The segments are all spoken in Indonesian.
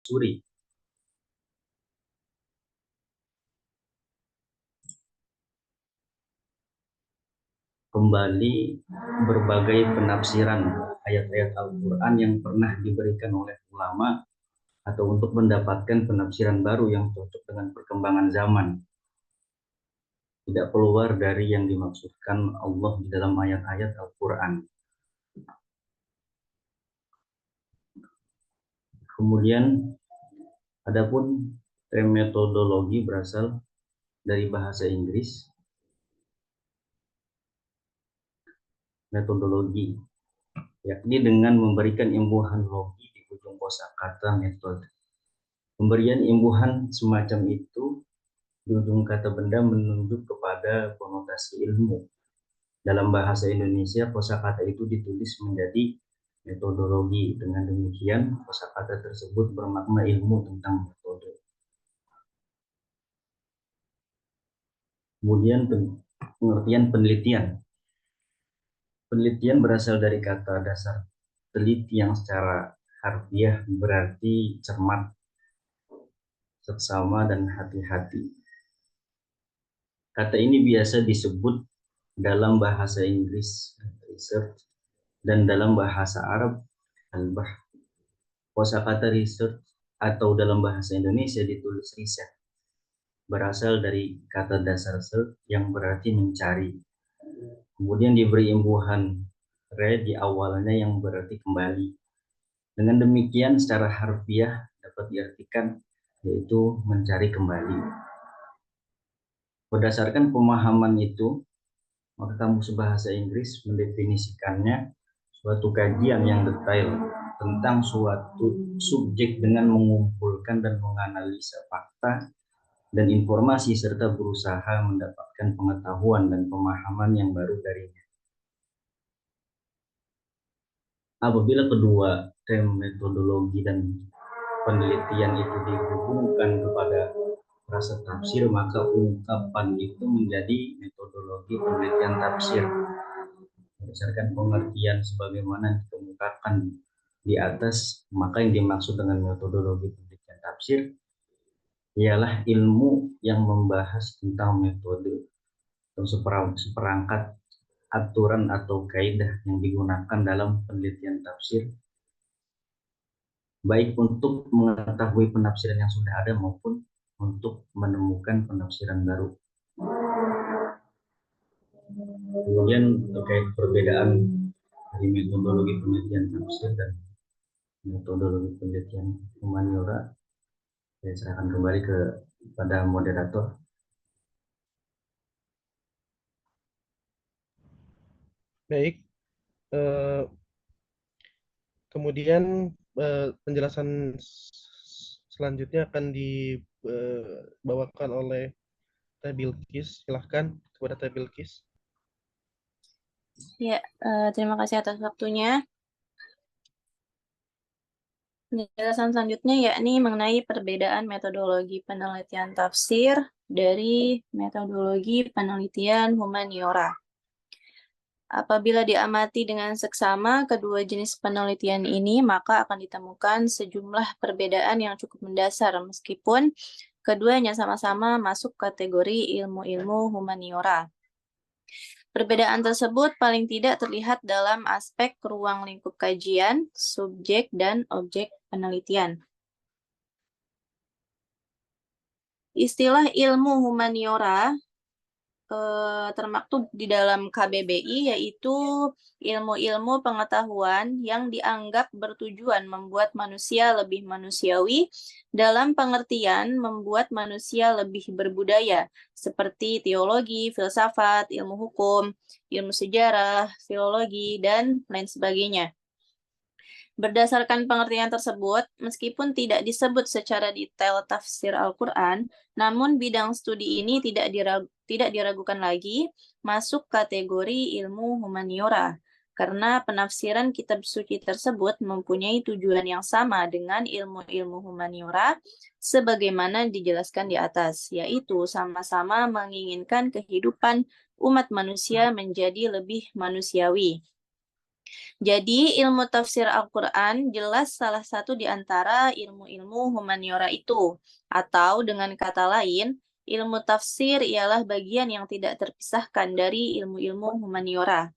Suri. Kembali berbagai penafsiran ayat-ayat Al-Quran yang pernah diberikan oleh ulama atau untuk mendapatkan penafsiran baru yang cocok dengan perkembangan zaman. Tidak keluar dari yang dimaksudkan Allah di dalam ayat-ayat Al-Quran. Kemudian, adapun metodologi berasal dari bahasa Inggris. Metodologi, yakni dengan memberikan imbuhan logi di ujung kosakata metode. Pemberian imbuhan semacam itu di ujung kata benda menunjuk kepada konotasi ilmu. Dalam bahasa Indonesia, kosakata itu ditulis menjadi metodologi. Dengan demikian, kosakata tersebut bermakna ilmu tentang metode. Kemudian pengertian penelitian. Penelitian berasal dari kata dasar teliti yang secara harfiah berarti cermat, seksama, dan hati-hati. Kata ini biasa disebut dalam bahasa Inggris research dan dalam bahasa Arab al-bahth. Kosakata research atau dalam bahasa Indonesia ditulis riset, berasal dari kata dasar search yang berarti mencari. Kemudian diberi imbuhan re di awalnya yang berarti kembali. Dengan demikian secara harfiah dapat diartikan yaitu mencari kembali. Berdasarkan pemahaman itu, maka kamus bahasa Inggris mendefinisikannya suatu kajian yang detail tentang suatu subjek dengan mengumpulkan dan menganalisa fakta dan informasi serta berusaha mendapatkan pengetahuan dan pemahaman yang baru darinya. Apabila kedua metodologi dan penelitian itu dihubungkan kepada rasa tafsir, maka ungkapan itu menjadi metodologi penelitian tafsir. Berdasarkan pengertian sebagaimana dikemukakan di atas, maka yang dimaksud dengan metodologi penelitian tafsir ialah ilmu yang membahas tentang metode atau seperangkat aturan atau kaidah yang digunakan dalam penelitian tafsir, baik untuk mengetahui penafsiran yang sudah ada maupun untuk menemukan penafsiran baru. Kemudian terkait perbedaan dari metodologi penelitian tafsir dan metodologi penelitian humaniora, saya serahkan kembali kepada moderator. Baik, kemudian penjelasan selanjutnya akan dibawakan oleh Teh Bilqis. Silahkan kepada Teh Bilqis. Ya, terima kasih atas waktunya. Penjelasan selanjutnya yakni mengenai perbedaan metodologi penelitian tafsir dari metodologi penelitian humaniora. Apabila diamati dengan seksama kedua jenis penelitian ini, maka akan ditemukan sejumlah perbedaan yang cukup mendasar meskipun keduanya sama-sama masuk kategori ilmu-ilmu humaniora. Perbedaan tersebut paling tidak terlihat dalam aspek ruang lingkup kajian, subjek, dan objek penelitian. Istilah ilmu humaniora termaktub di dalam KBBI yaitu ilmu-ilmu pengetahuan yang dianggap bertujuan membuat manusia lebih manusiawi dalam pengertian membuat manusia lebih berbudaya seperti teologi, filsafat, ilmu hukum, ilmu sejarah, filologi, dan lain sebagainya. Berdasarkan pengertian tersebut, meskipun tidak disebut secara detail tafsir Al-Quran, namun bidang studi ini tidak diragukan lagi masuk kategori ilmu humaniora, karena penafsiran kitab suci tersebut mempunyai tujuan yang sama dengan ilmu-ilmu humaniora, sebagaimana dijelaskan di atas, yaitu sama-sama menginginkan kehidupan umat manusia menjadi lebih manusiawi. Jadi ilmu tafsir Al-Quran jelas salah satu di antara ilmu-ilmu humaniora itu. Atau dengan kata lain, ilmu tafsir ialah bagian yang tidak terpisahkan dari ilmu-ilmu humaniora.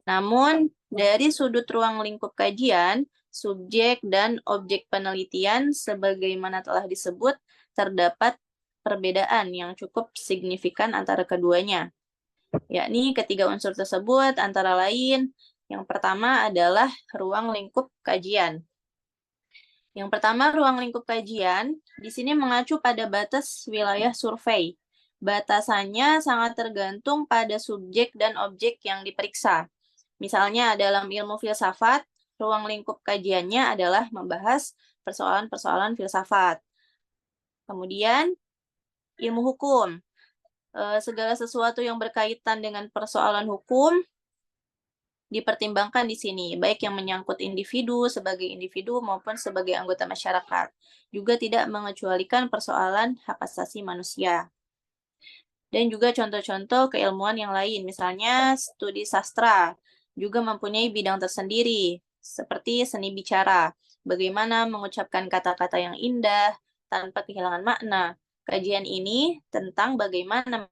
Namun, dari sudut ruang lingkup kajian, subjek dan objek penelitian sebagaimana telah disebut, terdapat perbedaan yang cukup signifikan antara keduanya. Yakni ketiga unsur tersebut antara lain, yang pertama adalah ruang lingkup kajian. Yang pertama, ruang lingkup kajian di sini mengacu pada batas wilayah survei. Batasannya sangat tergantung pada subjek dan objek yang diperiksa. Misalnya dalam ilmu filsafat, ruang lingkup kajiannya adalah membahas persoalan-persoalan filsafat. Kemudian ilmu hukum. Segala sesuatu yang berkaitan dengan persoalan hukum dipertimbangkan di sini, baik yang menyangkut individu sebagai individu maupun sebagai anggota masyarakat. Juga tidak mengecualikan persoalan hak asasi manusia. Dan juga contoh-contoh keilmuan yang lain, misalnya studi sastra, juga mempunyai bidang tersendiri, seperti seni bicara, bagaimana mengucapkan kata-kata yang indah tanpa kehilangan makna. Kajian ini tentang bagaimana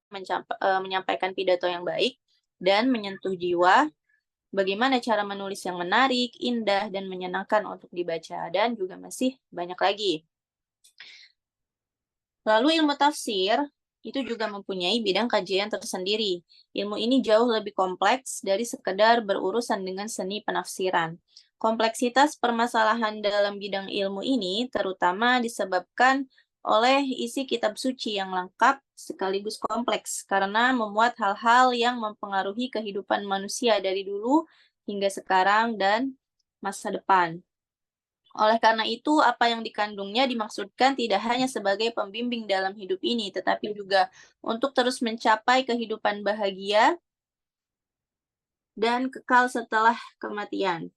menyampaikan pidato yang baik dan menyentuh jiwa, bagaimana cara menulis yang menarik, indah, dan menyenangkan untuk dibaca, dan juga masih banyak lagi. Lalu ilmu tafsir itu juga mempunyai bidang kajian tersendiri. Ilmu ini jauh lebih kompleks dari sekedar berurusan dengan seni penafsiran. Kompleksitas permasalahan dalam bidang ilmu ini terutama disebabkan oleh isi kitab suci yang lengkap sekaligus kompleks karena memuat hal-hal yang mempengaruhi kehidupan manusia dari dulu hingga sekarang dan masa depan. Oleh karena itu, apa yang dikandungnya dimaksudkan tidak hanya sebagai pembimbing dalam hidup ini, tetapi juga untuk terus mencapai kehidupan bahagia dan kekal setelah kematian.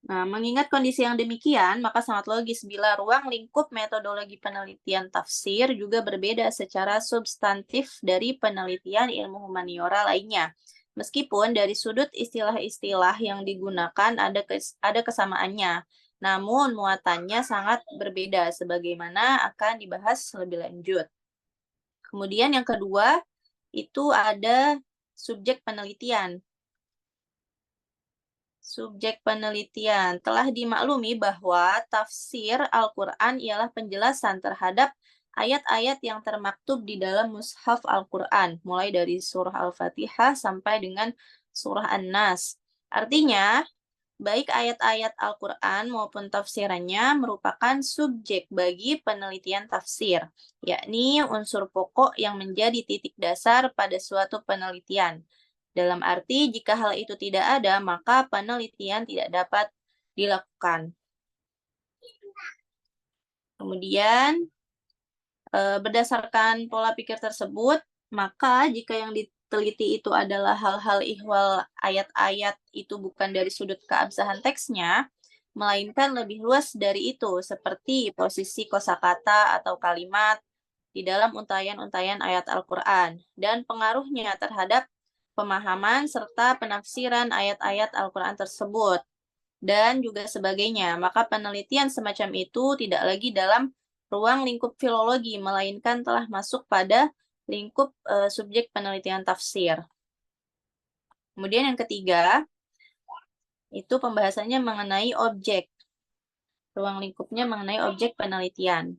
Nah, mengingat kondisi yang demikian, maka sangat logis bila ruang lingkup metodologi penelitian tafsir juga berbeda secara substantif dari penelitian ilmu humaniora lainnya. Meskipun dari sudut istilah-istilah yang digunakan ada kesamaannya, namun muatannya sangat berbeda sebagaimana akan dibahas lebih lanjut. Kemudian yang kedua, itu ada subjek penelitian. Subjek penelitian. Telah dimaklumi bahwa tafsir Al-Quran ialah penjelasan terhadap ayat-ayat yang termaktub di dalam mushaf Al-Quran, mulai dari surah Al-Fatihah sampai dengan surah An-Nas. Artinya, baik ayat-ayat Al-Quran maupun tafsirannya merupakan subjek bagi penelitian tafsir, yakni unsur pokok yang menjadi titik dasar pada suatu penelitian. Dalam arti, jika hal itu tidak ada, maka penelitian tidak dapat dilakukan. Kemudian, berdasarkan pola pikir tersebut, maka jika yang diteliti itu adalah hal-hal ihwal ayat-ayat itu bukan dari sudut keabsahan teksnya, melainkan lebih luas dari itu, seperti posisi kosakata atau kalimat di dalam untayan-untayan ayat Al-Quran, dan pengaruhnya terhadap pemahaman serta penafsiran ayat-ayat Al-Quran tersebut, dan juga sebagainya. Maka penelitian semacam itu tidak lagi dalam ruang lingkup filologi, melainkan telah masuk pada lingkup subjek penelitian tafsir. Kemudian yang ketiga, itu pembahasannya mengenai objek. Ruang lingkupnya mengenai objek penelitian.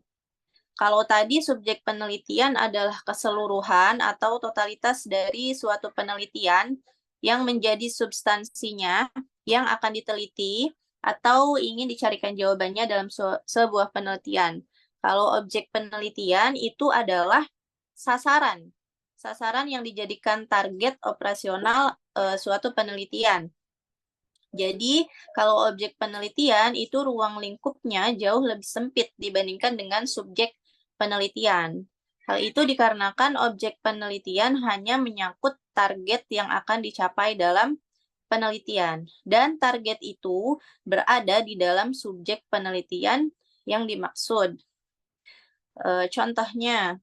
Kalau tadi subjek penelitian adalah keseluruhan atau totalitas dari suatu penelitian yang menjadi substansinya yang akan diteliti atau ingin dicarikan jawabannya dalam sebuah penelitian. Kalau objek penelitian itu adalah sasaran. Sasaran yang dijadikan target operasional suatu penelitian. Jadi, kalau objek penelitian itu ruang lingkupnya jauh lebih sempit dibandingkan dengan subjek penelitian. Hal itu dikarenakan objek penelitian hanya menyangkut target yang akan dicapai dalam penelitian, dan target itu berada di dalam subjek penelitian yang dimaksud. Contohnya,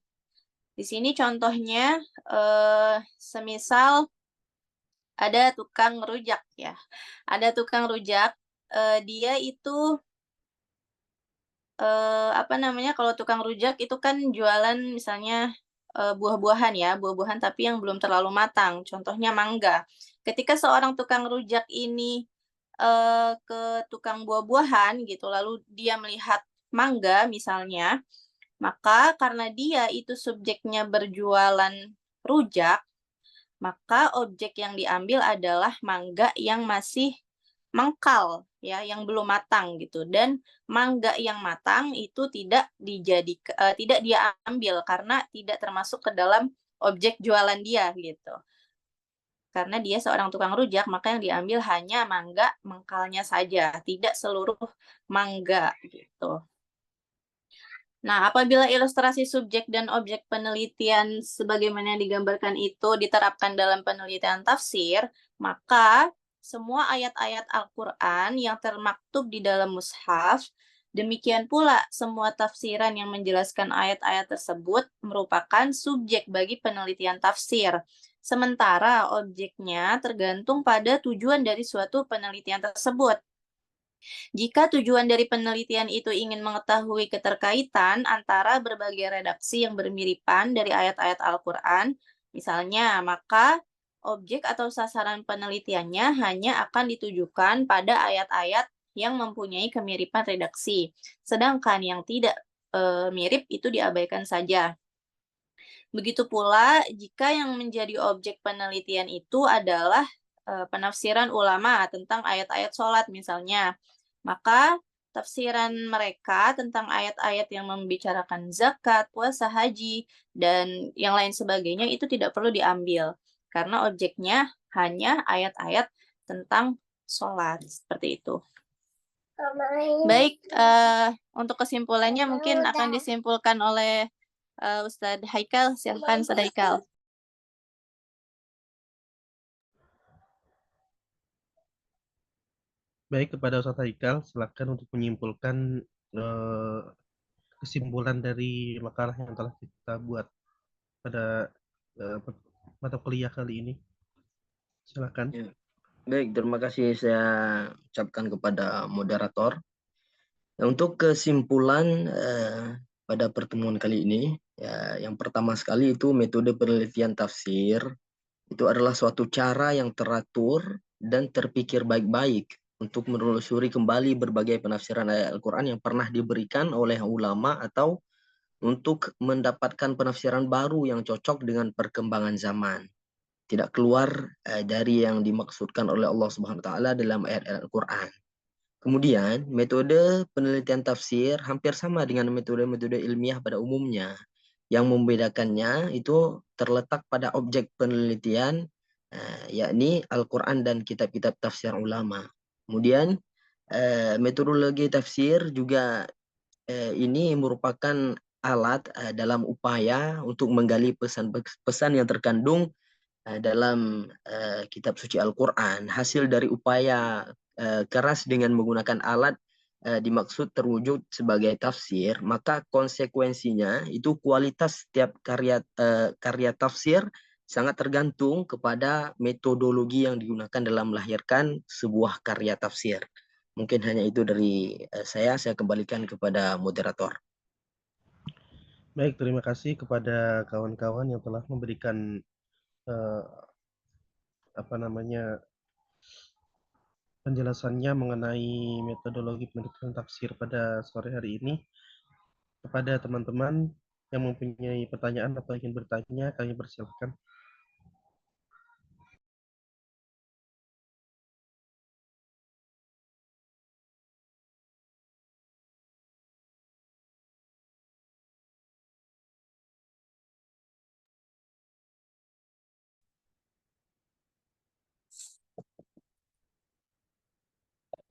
di sini contohnya semisal ada tukang rujak ya. Ada tukang rujak, dia itu apa namanya, kalau tukang rujak itu kan jualan misalnya, buah-buahan ya, buah-buahan tapi yang belum terlalu matang, contohnya mangga. Ketika seorang tukang rujak ini, ke tukang buah-buahan gitu, lalu dia melihat mangga misalnya, maka karena dia itu subjeknya berjualan rujak, maka objek yang diambil adalah mangga yang masih mengkal ya, yang belum matang gitu. Dan mangga yang matang itu tidak dia ambil karena tidak termasuk ke dalam objek jualan dia gitu. Karena dia seorang tukang rujak, maka yang diambil hanya mangga mengkalnya saja, tidak seluruh mangga gitu. Nah, apabila ilustrasi subjek dan objek penelitian sebagaimana yang digambarkan itu diterapkan dalam penelitian tafsir, maka semua ayat-ayat Al-Quran yang termaktub di dalam mushaf, demikian pula semua tafsiran yang menjelaskan ayat-ayat tersebut merupakan subjek bagi penelitian tafsir. Sementara objeknya tergantung pada tujuan dari suatu penelitian tersebut. Jika tujuan dari penelitian itu ingin mengetahui keterkaitan antara berbagai redaksi yang bermiripan dari ayat-ayat Al-Quran, misalnya, maka objek atau sasaran penelitiannya hanya akan ditujukan pada ayat-ayat yang mempunyai kemiripan redaksi. Sedangkan yang tidak mirip itu diabaikan saja. Begitu pula jika yang menjadi objek penelitian itu adalah penafsiran ulama tentang ayat-ayat sholat misalnya, maka tafsiran mereka tentang ayat-ayat yang membicarakan zakat, puasa, haji, dan yang lain sebagainya itu tidak perlu diambil karena objeknya hanya ayat-ayat tentang sholat seperti itu. Baik, untuk kesimpulannya mungkin akan disimpulkan oleh Ustadz Haikal. Silakan Ustadz Haikal. Baik, kepada Ustadz Haikal, silakan untuk menyimpulkan kesimpulan dari makalah yang telah kita buat pada mata kuliah kali ini. Silakan. Ya. Baik, terima kasih saya ucapkan kepada moderator. Untuk kesimpulan pada pertemuan kali ini, ya, yang pertama sekali itu metode penelitian tafsir itu adalah suatu cara yang teratur dan terpikir baik-baik untuk menelusuri kembali berbagai penafsiran ayat Al-Quran yang pernah diberikan oleh ulama atau untuk mendapatkan penafsiran baru yang cocok dengan perkembangan zaman. Tidak keluar dari yang dimaksudkan oleh Allah Subhanahu wa taala dalam ayat-ayat Al-Qur'an. Kemudian, metode penelitian tafsir hampir sama dengan metode-metode ilmiah pada umumnya. Yang membedakannya itu terletak pada objek penelitian, yakni Al-Quran dan kitab-kitab tafsir ulama. Kemudian, metodologi tafsir juga ini merupakan alat dalam upaya untuk menggali pesan-pesan yang terkandung dalam kitab suci Al-Quran. Hasil dari upaya keras dengan menggunakan alat dimaksud terwujud sebagai tafsir, maka konsekuensinya itu kualitas setiap karya tafsir sangat tergantung kepada metodologi yang digunakan dalam melahirkan sebuah karya tafsir. Mungkin hanya itu dari saya kembalikan kepada moderator. Baik, terima kasih kepada kawan-kawan yang telah memberikan penjelasannya mengenai metodologi penelitian tafsir pada sore hari ini. Kepada teman-teman yang mempunyai pertanyaan atau ingin bertanya, kami persilahkan.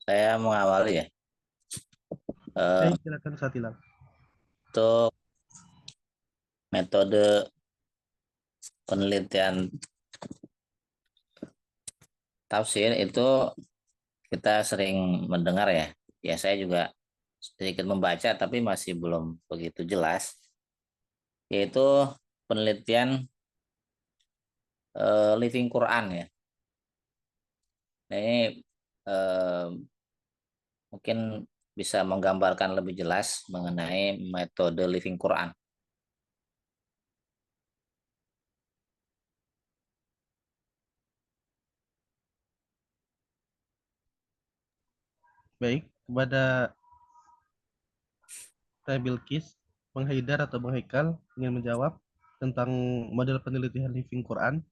Saya mengawali ya. Baik, silakan Satila. Untuk metode penelitian tafsir itu kita sering mendengar ya. Ya, saya juga sedikit membaca tapi masih belum begitu jelas. Yaitu penelitian Living Quran ya. Ini eh, mungkin bisa menggambarkan lebih jelas mengenai metode Living Quran. Baik, kepada saya Bilkis, Bang Haidar atau Bang Haikal ingin menjawab tentang model penelitian Living Quran.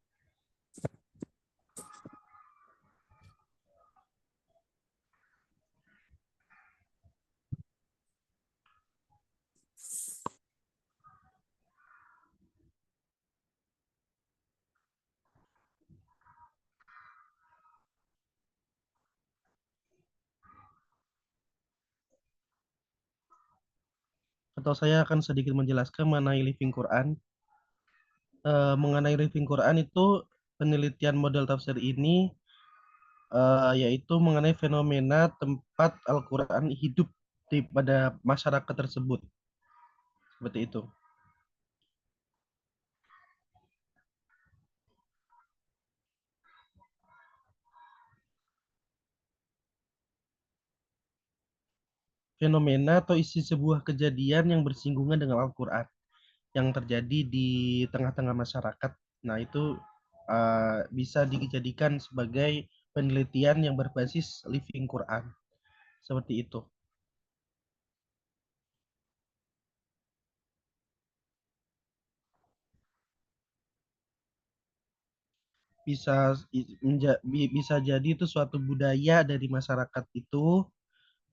Atau saya akan sedikit menjelaskan mengenai Living Quran. Mengenai Living Quran itu penelitian model tafsir ini yaitu mengenai fenomena tempat Al-Quran hidup pada masyarakat tersebut. Seperti itu. Fenomena atau isi sebuah kejadian yang bersinggungan dengan Al-Quran yang terjadi di tengah-tengah masyarakat. Nah, itu bisa dijadikan sebagai penelitian yang berbasis Living Quran. Seperti itu. Bisa jadi itu suatu budaya dari masyarakat itu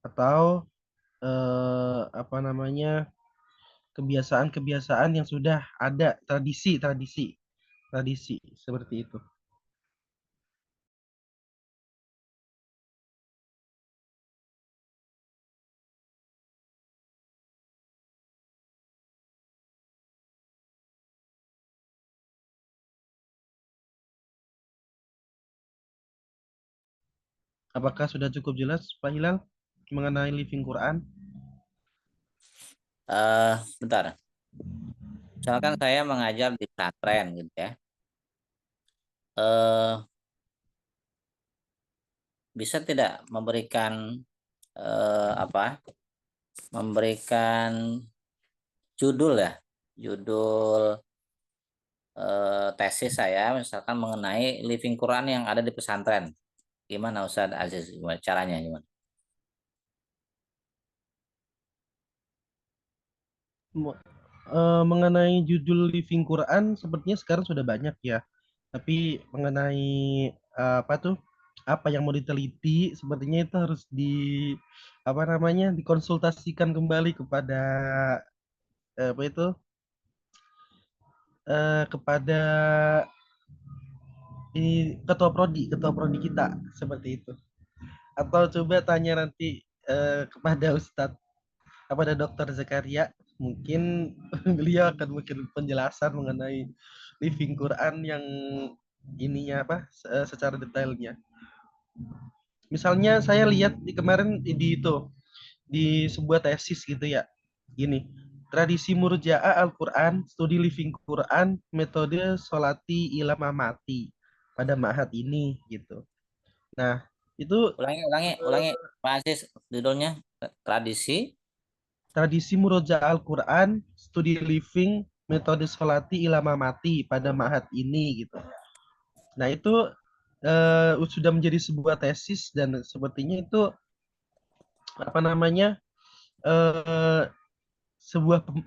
atau apa namanya kebiasaan-kebiasaan yang sudah ada, tradisi seperti itu. Apakah sudah cukup jelas Pak Hilal mengenai Living Quran? Bentar. Misalkan saya mengajar di pesantren gitu ya. Eh, bisa tidak memberikan memberikan judul ya, judul tesis saya misalkan mengenai Living Quran yang ada di pesantren. Gimana Ustadz Aziz? Gimana caranya gimana? Mengenai judul Living Quran sepertinya sekarang sudah banyak ya. Tapi mengenai apa yang mau diteliti sepertinya itu harus dikonsultasikan kembali kepada apa itu kepada ketua prodi kita seperti itu. Atau coba tanya nanti kepada Ustadz, kepada Dokter Zakaria, mungkin beliau akan mungkin penjelasan mengenai Living Quran yang ininya secara detailnya. Misalnya saya lihat kemarin di sebuah tesis gitu ya. Gini, tradisi murja'ah Al-Quran, studi Living Quran, metode Solati Ilamamati pada ma'had ini gitu. Nah, itu Ulangi Pak Aziz, judulnya tradisi Murojaah Al-Quran, studi living, metode Solati Ilamamati pada ma'had ini gitu. Nah, itu sudah menjadi sebuah tesis dan sepertinya itu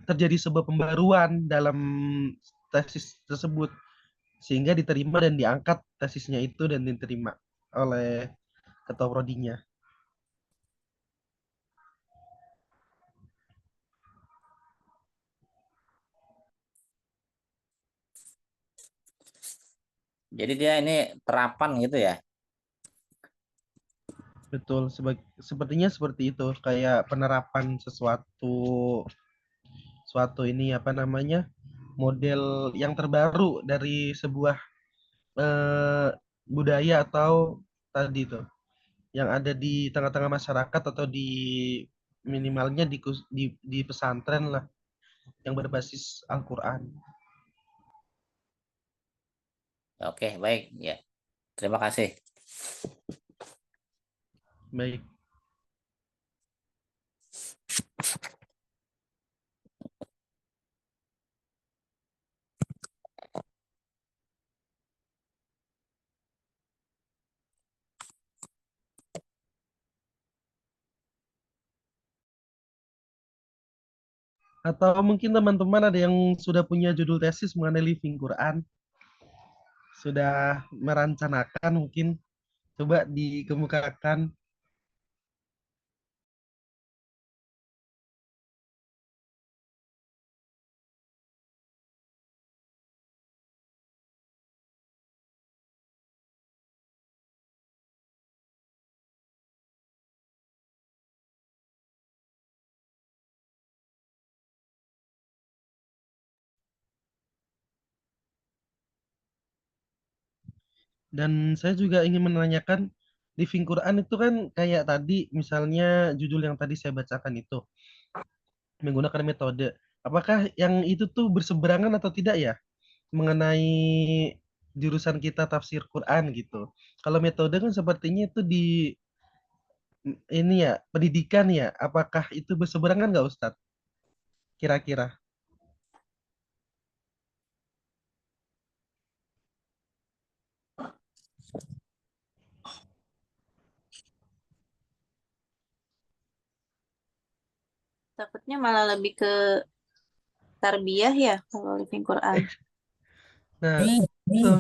terjadi sebuah pembaruan dalam tesis tersebut sehingga diterima dan diangkat tesisnya itu dan diterima oleh ketua prodinya. jadi dia ini terapan gitu ya. Betul, sepertinya seperti itu, kayak penerapan suatu ini model yang terbaru dari sebuah budaya atau tadi itu yang ada di tengah-tengah masyarakat atau di minimalnya di pesantren lah yang berbasis Al-Quran. Oke, baik ya. Terima kasih. Baik. Atau mungkin teman-teman ada yang sudah punya judul tesis mengenai Living Quran, sudah merencanakan mungkin, coba dikemukakan. Dan saya juga ingin menanyakan, Living Quran itu kan kayak tadi, misalnya judul yang tadi saya bacakan itu, menggunakan metode. Apakah yang itu tuh berseberangan atau tidak ya? Mengenai jurusan kita tafsir Quran gitu. Kalau metode kan sepertinya itu di ini ya, pendidikan ya. Apakah itu berseberangan nggak Ustadz? Kira-kira. Takutnya malah lebih ke tarbiyah ya kalau Living Quran. Nah, itu.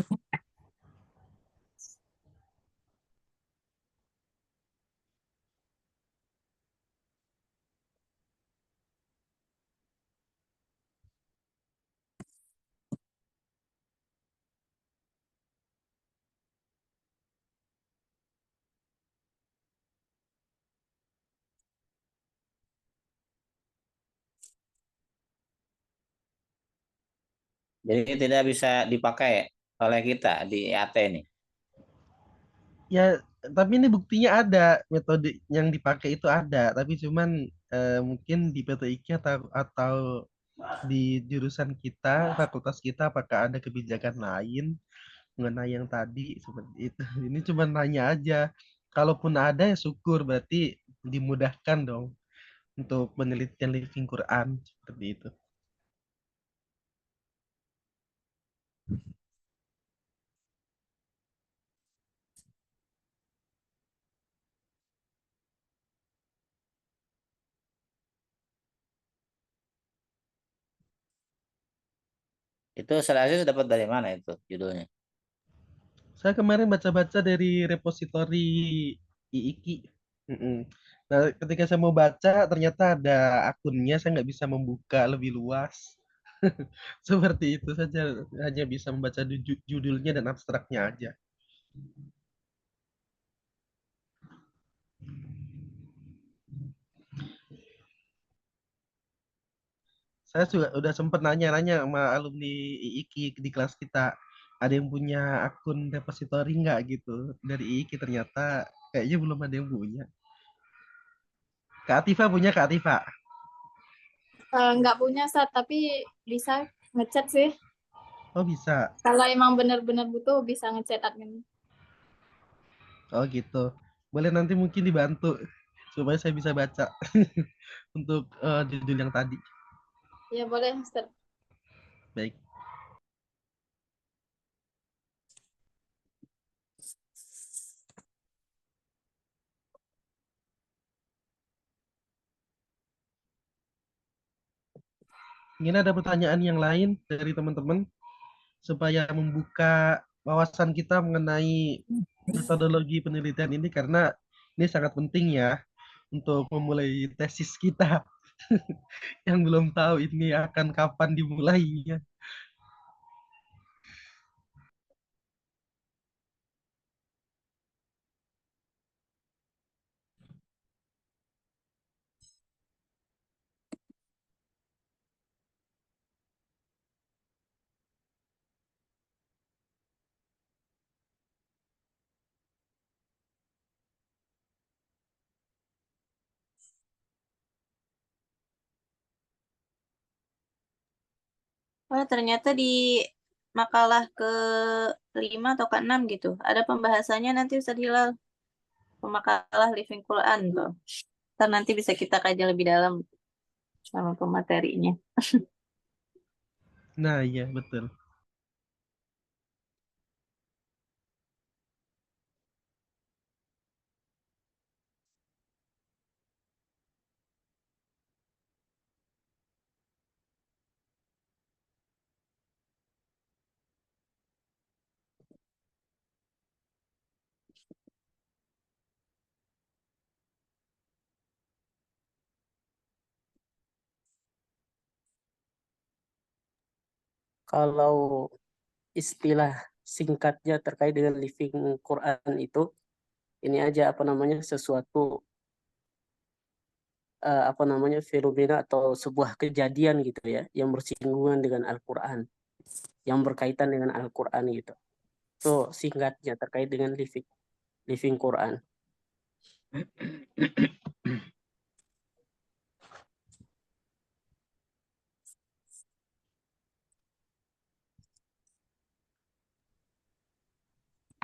Jadi tidak bisa dipakai oleh kita di IAT ini. Ya, tapi ini buktinya ada, metode yang dipakai itu ada, tapi cuman mungkin di PTIK atau di jurusan kita, fakultas kita, apakah ada kebijakan lain mengenai yang tadi seperti itu. Ini cuma nanya aja. Kalaupun ada ya syukur, berarti dimudahkan dong untuk penelitian Living Quran seperti itu. Itu Selasius dapat dari mana itu judulnya? Saya kemarin baca-baca dari repositori IIKI. Mm-mm. Nah, ketika saya mau baca, ternyata ada akunnya, saya nggak bisa membuka lebih luas. Seperti itu saja, hanya bisa membaca judulnya dan abstraknya aja. Saya juga udah sempet nanya-nanya sama alumni IIKI di kelas kita. Ada yang punya akun repositori nggak gitu? Dari IIKI ternyata kayaknya belum ada yang punya. Kak Atifah punya, Kak Atifah? Nggak punya saat tapi bisa ngechat sih. Oh bisa. Kalau emang benar-benar butuh bisa ngechat admin. Oh gitu. Boleh nanti mungkin dibantu supaya saya bisa baca untuk judul yang tadi. Ya boleh, Ustaz. Baik. Mungkin ada pertanyaan yang lain dari teman-teman supaya membuka wawasan kita mengenai metodologi penelitian ini karena ini sangat penting ya untuk memulai tesis kita yang belum tahu ini akan kapan dimulainya. Oh, ternyata di makalah ke-5 atau ke-6 gitu. Ada pembahasannya nanti Ustadz Hilal. pemakalah Living Quran tuh. Ntar nanti bisa kita kaji lebih dalam sama pematerinya. Nah, iya betul. Kalau istilah singkatnya terkait dengan living Quran itu ini aja apa namanya sesuatu apa namanya fenomena atau sebuah kejadian gitu ya yang bersinggungan dengan Al-Quran, yang berkaitan dengan Al-Quran gitu. So singkatnya terkait dengan living Quran.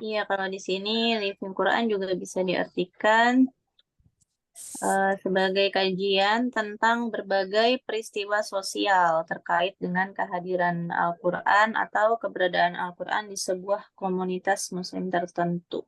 Iya, kalau di sini Living Quran juga bisa diartikan sebagai kajian tentang berbagai peristiwa sosial terkait dengan kehadiran Al-Quran atau keberadaan Al-Quran di sebuah komunitas Muslim tertentu.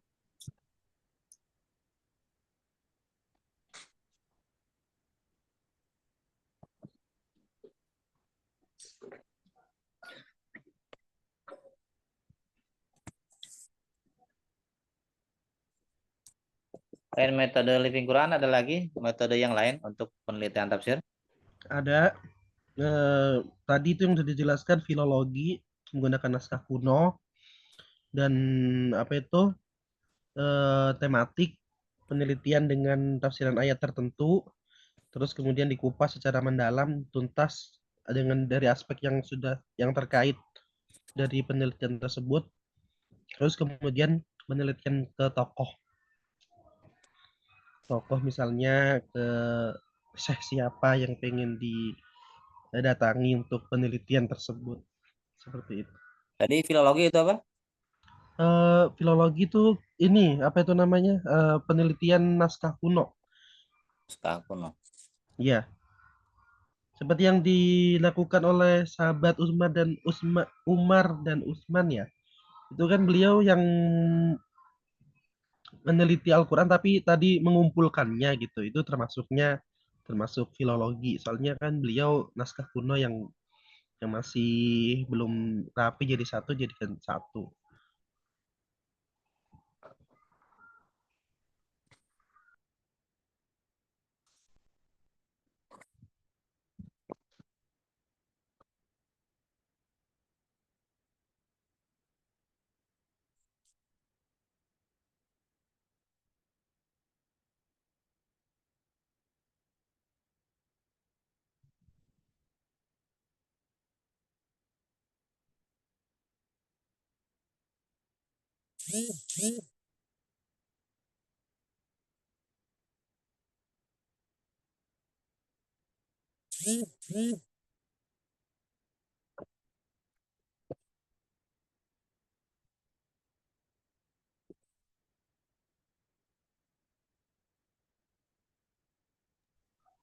Selain metode Living Quran, ada lagi metode yang lain untuk penelitian tafsir? Ada tadi itu yang sudah dijelaskan filologi menggunakan naskah kuno dan apa itu tematik penelitian dengan tafsiran ayat tertentu, terus kemudian dikupas secara mendalam tuntas dengan dari aspek yang terkait dari penelitian tersebut, terus kemudian penelitian ke tokoh misalnya ke syekh siapa yang pengen didatangi untuk penelitian tersebut, seperti itu. Tadi filologi itu apa? Filologi itu ini apa itu namanya penelitian naskah kuno. Naskah kuno. Ya, seperti yang dilakukan oleh sahabat Umar dan Utsman ya. Itu kan beliau yang meneliti Al-Quran tapi tadi mengumpulkannya gitu. Itu termasuk filologi. Soalnya kan beliau naskah kuno yang masih belum rapi jadi satu jadikan satu.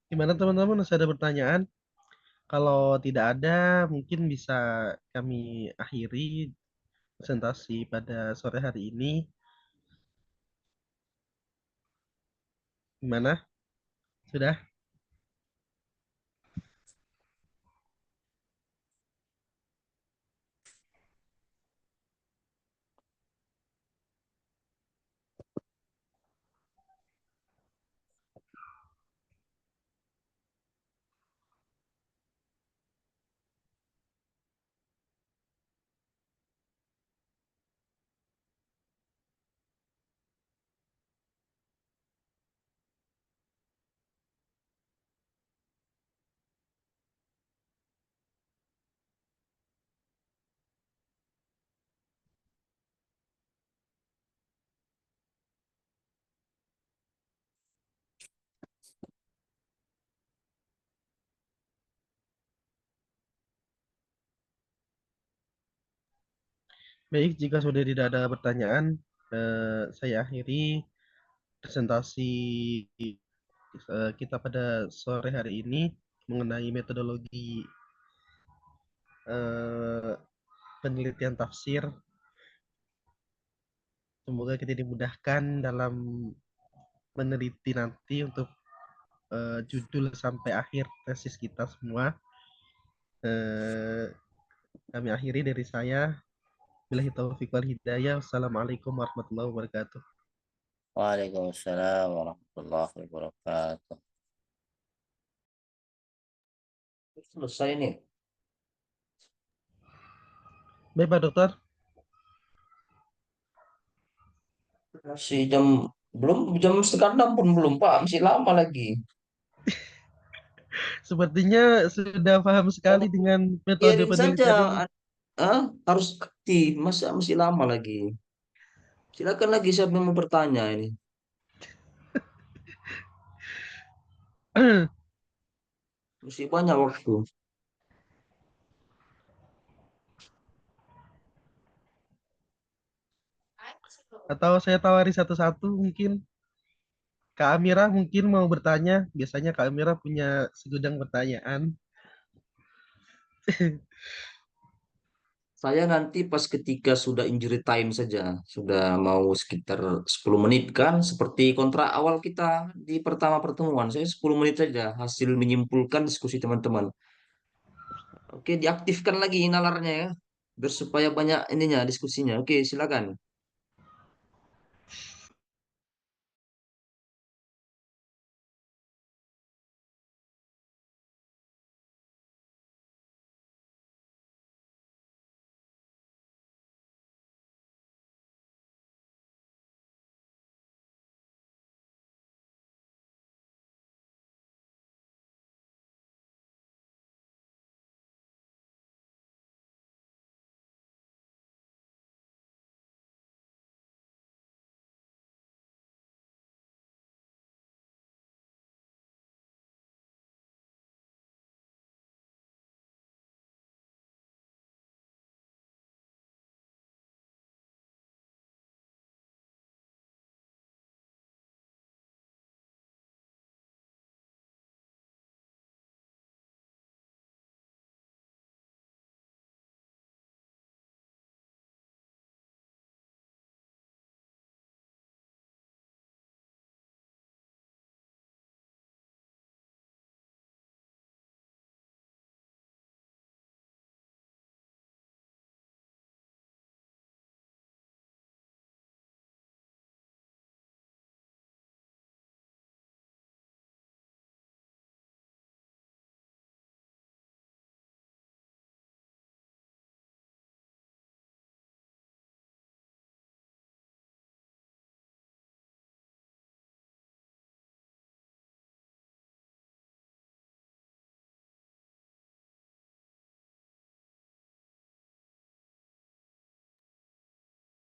Gimana teman-teman, masih ada pertanyaan? Kalau tidak ada, mungkin bisa kami akhiri presentasi pada sore hari ini. Gimana? Sudah? Baik, jika sudah tidak ada pertanyaan, saya akhiri presentasi kita pada sore hari ini mengenai metodologi eh, penelitian tafsir. Semoga kita dimudahkan dalam meneliti nanti untuk judul sampai akhir tesis kita semua. Kami akhiri dari saya. Billahi taufiq wal hidayah. Assalamualaikum warahmatullahi wabarakatuh. Waalaikumsalam warahmatullahi wabarakatuh. Selesai nih. Baik Pak Dokter. Masih jam setengah 6 pun belum Pak, masih lama lagi. Sepertinya sudah paham sekali dengan metode Biarin saja, penelitian ini. harus aktif, masa masih lama lagi. Silakan lagi siapa yang mau bertanya ini. Masih banyak waktu. Atau saya tawari satu-satu mungkin. Kak Amira mungkin mau bertanya. Biasanya Kak Amira punya segudang pertanyaan. Saya nanti pas ketika sudah injury time saja, sudah mau sekitar 10 menit kan, seperti kontrak awal kita di pertama pertemuan. Saya 10 menit saja hasil menyimpulkan diskusi teman-teman. Oke, diaktifkan lagi nalarnya ya, biar supaya banyak ininya diskusinya. Oke, silakan.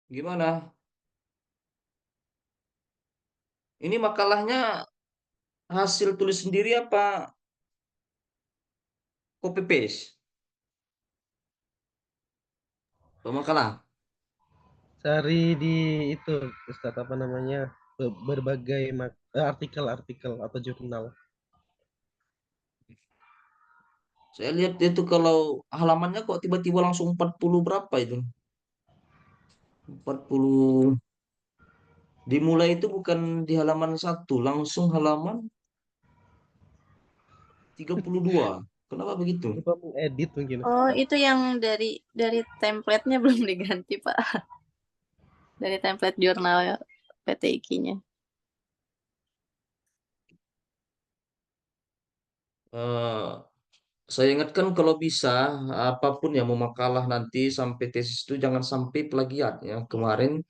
Gimana? Ini makalahnya hasil tulis sendiri apa copy paste? Makalah. Cari di itu, Ustaz, apa namanya? Berbagai artikel-artikel atau jurnal. Saya lihat itu kalau halamannya kok tiba-tiba langsung 40 berapa itu? 40 dimulai itu bukan di halaman satu, langsung halaman 32. Kenapa begitu? Coba mengedit mungkin. Oh, itu yang dari template-nya belum diganti, Pak. Dari template jurnal PTIQ-nya. Eh, saya ingatkan kalau bisa apapun yang mau makalah nanti sampai tesis itu jangan sampai plagiat ya. Kemarin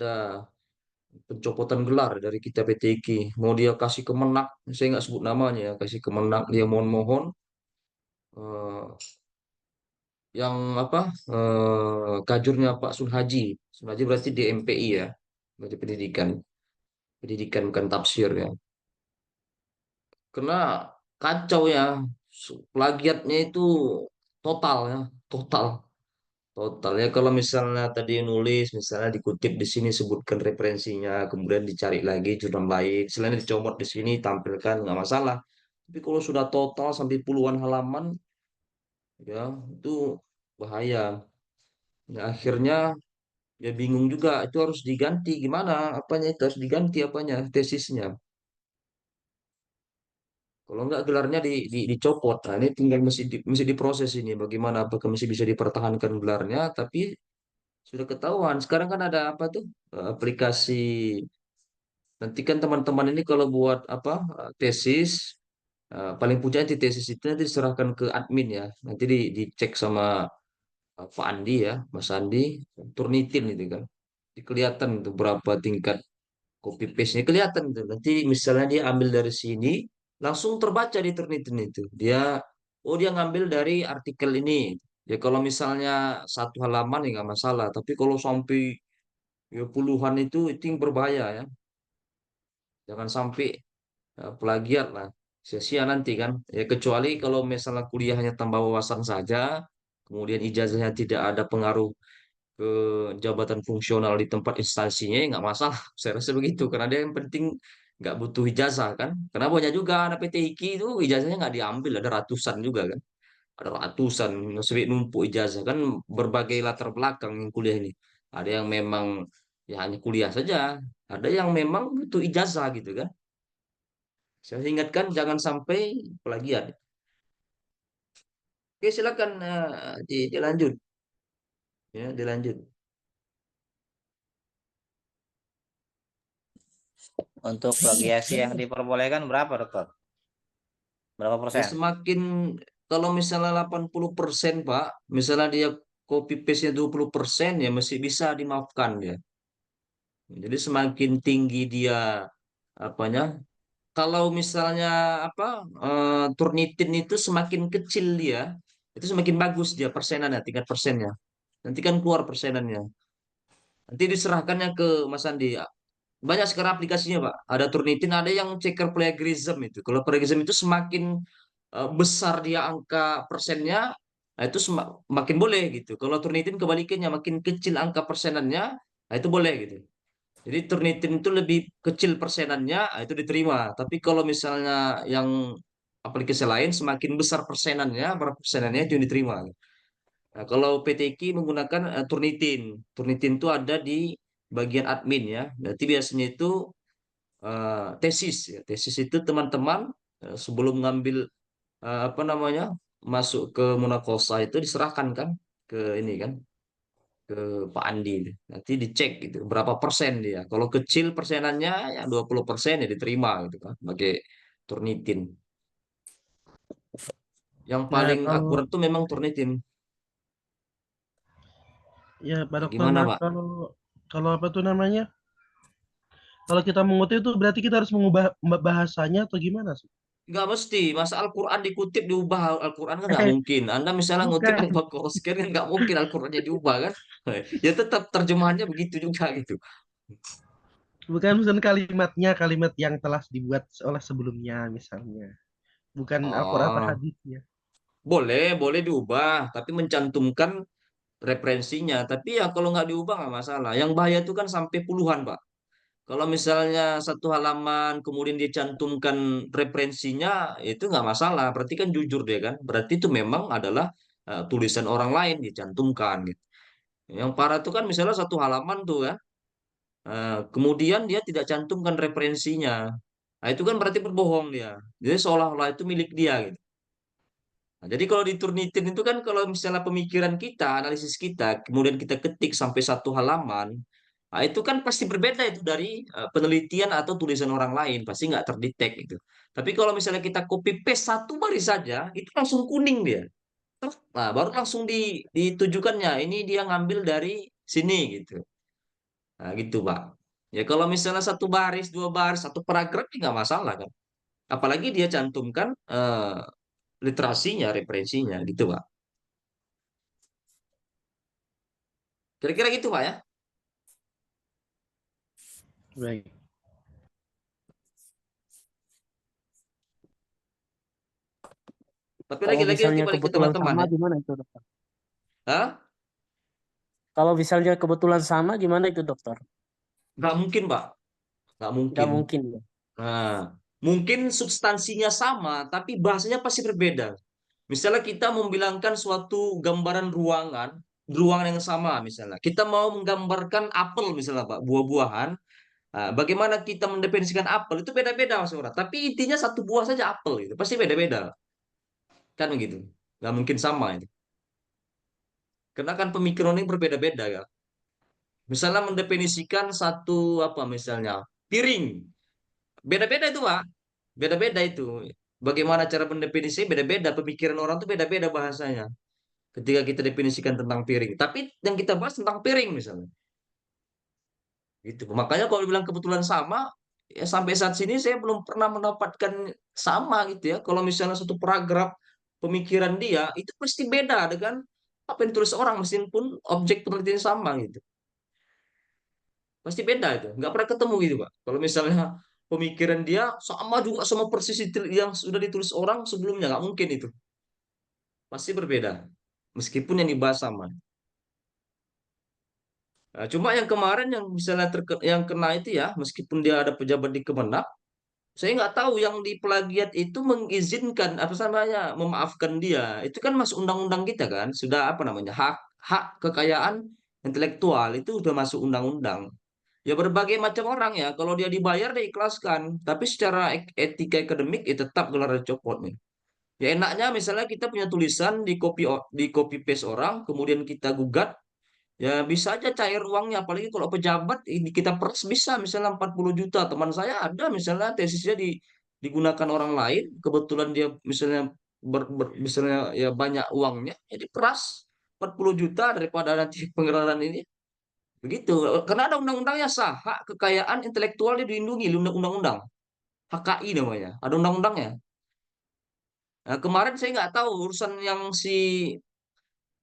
ada pencopotan gelar dari kita PTQ. Mau dia kasih Kemenak, saya nggak sebut namanya ya, kasih Kemenak dia mohon-mohon eh, yang apa kajurnya Pak Sunhaji. Sunhaji berarti di MPI ya, berarti pendidikan, pendidikan bukan tafsir ya. Karena kacau ya, plagiatnya itu total ya, total. Total ya kalau misalnya tadi nulis, misalnya dikutip di sini sebutkan referensinya, kemudian dicari lagi jurnal lain, selain dicomot di sini tampilkan nggak masalah. Tapi kalau sudah total sampai puluhan halaman, ya itu bahaya. Ya, akhirnya ya bingung juga, itu harus diganti gimana? Apanya itu harus diganti apanya tesisnya. Kalau nggak gelarnya dicopot. Nah, ini tinggal mesti diproses ini. Bagaimana apakah masih bisa dipertahankan gelarnya? Tapi sudah ketahuan. Sekarang kan ada apa tuh aplikasi. Nanti kan teman-teman ini kalau buat apa tesis paling puncak nanti tesis itu nanti diserahkan ke admin ya. Nanti dicek sama Pak Andi ya, Mas Andi, Turnitin itu kan. Kelihatan itu berapa tingkat copy paste-nya kelihatan tuh. Nanti misalnya dia ambil dari sini, langsung terbaca di Turnitin itu. Dia ngambil dari artikel ini. Ya kalau misalnya satu halaman ya nggak masalah. Tapi kalau sampai ya, puluhan itu yang berbahaya ya. Jangan sampai plagiat lah. Sia-sia nanti kan. Ya kecuali kalau misalnya kuliahnya tambah wawasan saja, kemudian ijazahnya tidak ada pengaruh ke jabatan fungsional di tempat instansinya ya nggak masalah. Saya rasa begitu karena dia yang penting nggak butuh ijazah kan. Karena banyak juga anak PTIK itu ijazahnya nggak diambil ada ratusan juga kan. Ada ratusan sebut numpuk ijazah kan berbagai latar belakang yang kuliah ini. Ada yang memang ya hanya kuliah saja. Ada yang memang butuh ijazah gitu kan. Saya ingatkan jangan sampai plagiat. Oke silakan dilanjut ya dilanjut. Untuk plagiasi yang diperbolehkan berapa, Dokter? Berapa Ya persen? semakin kalau misalnya 80% Pak, misalnya dia copy paste-nya 20% ya masih bisa dimaafkan ya. Jadi semakin tinggi dia apanya? Kalau misalnya apa Turnitin itu semakin kecil dia, itu semakin bagus dia persenannya, tingkat persennya. Nanti kan keluar persenannya. Nanti diserahkannya ke Mas Andi. Banyak sekarang aplikasinya, Pak. Ada Turnitin, ada yang checker plagiarism itu. Kalau plagiarism itu semakin besar dia angka persennya, nah itu makin boleh gitu. Kalau Turnitin kebalikannya, makin kecil angka persenannya, nah itu boleh gitu. Jadi Turnitin itu lebih kecil persenannya, nah itu diterima. Tapi kalau misalnya yang aplikasi lain semakin besar persenannya, berapa persenannya itu yang diterima. Nah, kalau PTQ menggunakan Turnitin. Turnitin itu ada di bagian admin ya. Berarti biasanya itu tesis ya. Tesis itu teman-teman sebelum ngambil apa namanya masuk ke Munakosa itu diserahkan kan ke ini kan ke Pak Andi ini. Nanti dicek gitu berapa persen dia. Kalau kecil persenannya ya 20% ya diterima gitu kan sebagai Turnitin. Yang Nah, paling kalau akurat tuh memang Turnitin. ya Pak Ya, Dokter, gimana nah Pak? kalau kalau apa tuh namanya? Kalau kita mengutip itu berarti kita harus mengubah bahasanya atau gimana sih? Nggak mesti, masa Al-Quran dikutip diubah Al-Quran kan nggak mungkin. Anda misalnya ngutip Bukan, Al-Baqarah sekian kan nggak mungkin Al-Qurannya diubah kan? Ya tetap terjemahannya begitu juga gitu. bukan misalnya kalimatnya kalimat yang telah dibuat oleh sebelumnya misalnya. Bukan Al-Quran atau Oh, hadisnya. boleh diubah, tapi mencantumkan referensinya. Tapi ya kalau nggak diubah nggak masalah. Yang bahaya itu kan sampai puluhan, Pak. Kalau misalnya satu halaman kemudian dia cantumkan referensinya, itu nggak masalah. Berarti kan jujur dia kan. Berarti itu memang adalah tulisan orang lain dicantumkan gitu. Yang parah itu kan misalnya satu halaman tuh kan, kemudian dia tidak cantumkan referensinya. Nah, itu kan berarti berbohong dia. Jadi seolah-olah itu milik dia gitu. Nah, jadi kalau di Turnitin itu kan kalau misalnya pemikiran kita, analisis kita, kemudian kita ketik sampai satu halaman, nah itu kan pasti berbeda itu dari penelitian atau tulisan orang lain, pasti nggak terdetek itu. Tapi kalau misalnya kita copy paste satu baris saja, itu langsung kuning dia. Nah, baru langsung ditujukannya, ini dia ngambil dari sini gitu. Nah, gitu, Pak. Ya kalau misalnya satu baris, dua baris, satu paragraf, ya nggak masalah kan. Apalagi dia cantumkan literasinya, referensinya, gitu, Pak. Kira-kira gitu, Pak ya. Baik. Tapi Kalau lagi-lagi nanti misalnya balik ke kebetulan teman-teman sama ya. gimana itu, Dokter? Hah? Kalau misalnya kebetulan sama, gimana itu dokter? Nggak mungkin, Pak. Nggak Nggak mungkin. mungkin ya. Nah, mungkin substansinya sama, tapi bahasanya pasti berbeda. Misalnya kita membilangkan suatu gambaran ruangan yang sama misalnya. Kita mau menggambarkan apel misalnya, Pak, buah-buahan. Nah, bagaimana kita mendefinisikan apel itu beda-beda Mas Ura. Tapi intinya satu buah saja apel itu. Pasti beda-beda. Kan begitu. Nggak mungkin sama itu. Karena kan pemikiran ini berbeda-beda ya. Misalnya mendefinisikan satu apa misalnya piring. Beda-beda itu, Pak. Beda-beda itu. Bagaimana cara mendefinisi beda-beda. Pemikiran orang tuh beda-beda bahasanya. Ketika kita definisikan tentang piring. Tapi yang kita bahas tentang piring misalnya. Gitu. Makanya kalau dibilang kebetulan sama, ya sampai saat sini saya belum pernah mendapatkan sama gitu ya. Kalau misalnya satu paragraf pemikiran dia itu pasti beda dengan apa yang ditulis orang meskipun objek penelitian sama gitu. Pasti beda itu. Nggak pernah ketemu gitu, Pak. Kalau misalnya pemikiran dia sama juga sama persis yang sudah ditulis orang sebelumnya, nggak mungkin itu. Pasti berbeda. Meskipun yang dibahas sama. Nah, cuma yang kemarin yang misalnya yang kena itu ya, meskipun dia ada pejabat di Kemenak, saya nggak tahu yang di plagiat itu mengizinkan apa namanya memaafkan dia. Itu kan masuk undang-undang kita kan, sudah apa namanya hak hak kekayaan intelektual itu sudah masuk undang-undang. Ya berbagai macam orang ya, kalau dia dibayar dia ikhlaskan, tapi secara etika akademik ya tetap gelar dicopot nih. Ya enaknya misalnya kita punya tulisan di copy paste orang, kemudian kita gugat. Ya bisa aja cair uangnya, apalagi kalau pejabat ini kita peras bisa misalnya 40 juta. Teman saya ada misalnya tesisnya digunakan orang lain, kebetulan dia misalnya misalnya ya banyak uangnya, ya diperas 40 juta daripada nanti penggelaran ini. Begitu. Karena ada undang-undangnya sah, hak kekayaan intelektual dia dilindungi di undang-undang. HKI namanya, ada undang-undangnya. Nah, kemarin saya nggak tahu urusan yang si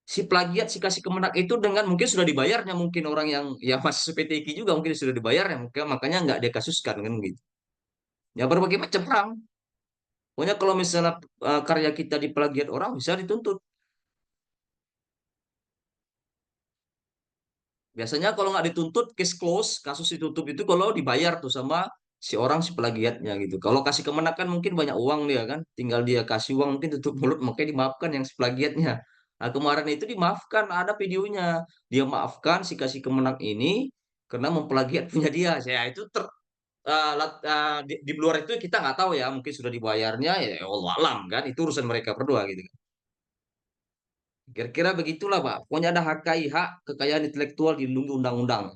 plagiat si kasih kemenak itu dengan mungkin sudah dibayarnya mungkin orang yang ya masih PTQ juga mungkin sudah dibayarnya mungkin makanya nggak dia kasuskan kan gitu ya berbagai macam orang pokoknya kalau misalnya karya kita diplagiat orang bisa dituntut biasanya kalau nggak dituntut case close kasus ditutup itu kalau dibayar tuh sama si orang si plagiatnya gitu kalau kasih kemenak kan mungkin banyak uang dia kan tinggal dia kasih uang mungkin tutup mulut makanya dimaafkan yang si plagiatnya nah kemarin itu dimaafkan ada videonya dia maafkan si kasih kemenak ini karena memplagiat punya dia saya itu di luar itu kita nggak tahu ya mungkin sudah dibayarnya ya Allah alam kan itu urusan mereka berdua gitu kan kira-kira begitulah Pak pokoknya ada HKI hak kekayaan intelektual dilindungi undang-undang.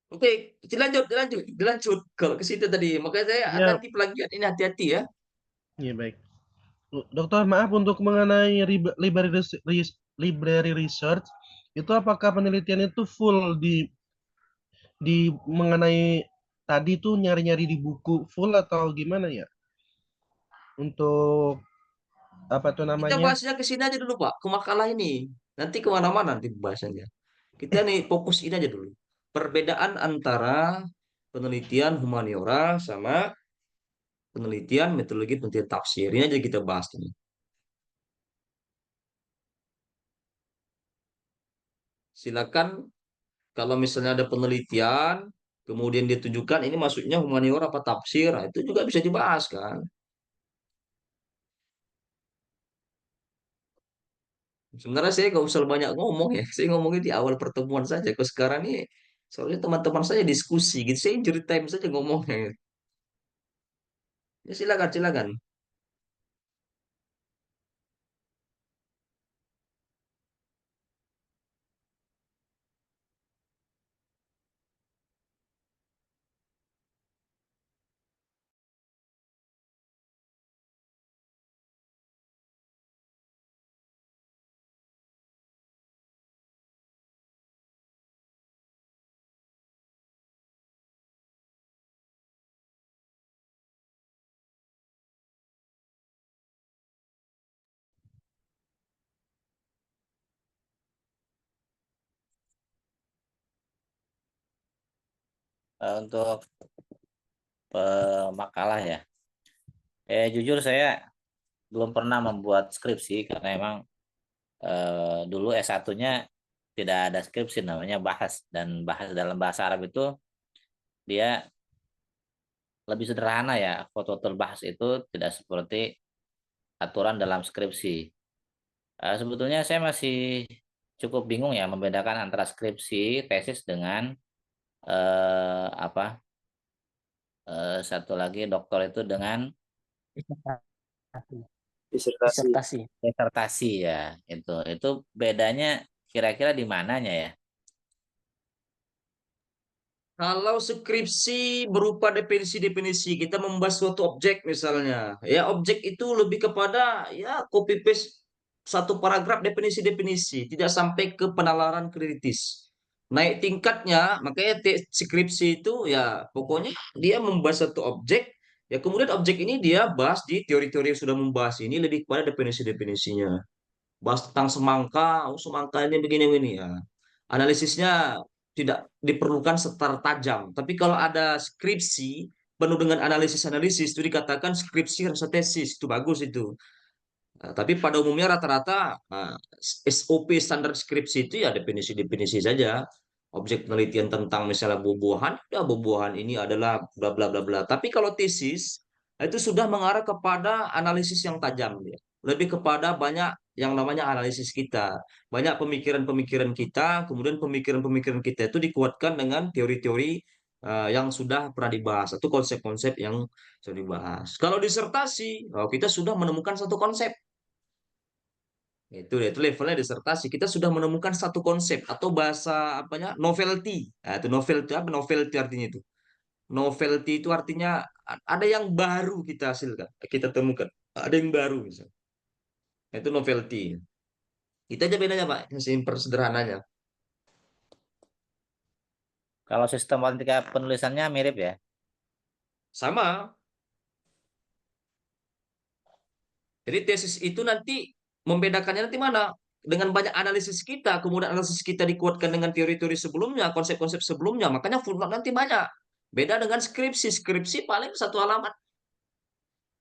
Oke, dilanjut, dilanjut, dilanjut kalau ke situ tadi. Makanya saya Ya, hati-hati plagiat ini hati-hati ya. iya baik. Dokter, maaf untuk mengenai library research, itu apakah penelitian itu full di mengenai tadi tuh nyari-nyari di buku full atau gimana ya? Untuk apa tuh Kita namanya? bahasnya ke sini aja dulu Pak, ke makalah ini. Nanti kemana-mana nanti bahasanya. Kita nih fokus ini aja dulu. Perbedaan antara penelitian humaniora sama penelitian metodologi penelitian tafsir. Ini aja kita bahas ini. Silakan kalau misalnya ada penelitian, kemudian ditujukan ini maksudnya humaniora apa tafsir, nah, itu juga bisa dibahas kan. Sebenarnya saya nggak usah banyak ngomong ya. Saya ngomongnya di awal pertemuan saja. Kalau sekarang ini soalnya teman-teman saya diskusi gitu. Saya injury time saja ngomongnya. Ya silakan, silakan. Untuk makalah ya. Jujur saya belum pernah membuat skripsi karena emang dulu S1-nya tidak ada skripsi, namanya bahas, dan bahas dalam bahasa Arab itu dia lebih sederhana ya. Foto terbahas itu tidak seperti aturan dalam skripsi. Sebetulnya saya masih cukup bingung ya membedakan antara skripsi, tesis dengan apa satu lagi doktor itu dengan Disertasi. disertasi ya. Itu bedanya kira-kira di mananya ya? Kalau skripsi berupa definisi-definisi, kita membahas suatu objek misalnya. Ya, objek itu lebih kepada ya copy paste satu paragraf definisi-definisi, tidak sampai ke penalaran kritis. Naik tingkatnya, makanya skripsi itu ya pokoknya dia membahas satu objek, ya kemudian objek ini dia bahas di teori-teori yang sudah membahas ini lebih kepada definisi-definisinya. Bahas tentang semangka, oh semangka ini begini-begini ya. Analisisnya tidak diperlukan secara tajam. Tapi kalau ada skripsi penuh dengan analisis-analisis, itu dikatakan skripsi rasa tesis, itu bagus itu. Tapi pada umumnya rata-rata SOP standar skripsi itu ya definisi-definisi saja. Objek penelitian tentang misalnya buah-buahan, ya buah-buahan ini adalah bla bla bla bla. Tapi kalau tesis itu sudah mengarah kepada analisis yang tajam ya. Lebih kepada banyak yang namanya analisis kita. Banyak pemikiran-pemikiran kita, kemudian pemikiran-pemikiran kita itu dikuatkan dengan teori-teori yang sudah pernah dibahas atau konsep-konsep yang sudah dibahas. Kalau disertasi, kita sudah menemukan satu konsep. Itu levelnya disertasi. Kita sudah menemukan satu konsep atau bahasa apanya novelty. Nah, itu novelty apa? Novelty artinya itu. Novelty itu artinya ada yang baru kita hasilkan, kita temukan. Ada yang baru misalnya. Nah, itu novelty. Itu aja bedanya, Pak. Simpel sederhananya. Kalau sistematika penulisannya mirip ya. Sama. Jadi tesis itu nanti membedakannya nanti mana? Dengan banyak analisis kita, kemudian analisis kita dikuatkan dengan teori-teori sebelumnya, konsep-konsep sebelumnya, makanya footnote nanti banyak. Beda dengan skripsi. Skripsi paling satu halaman.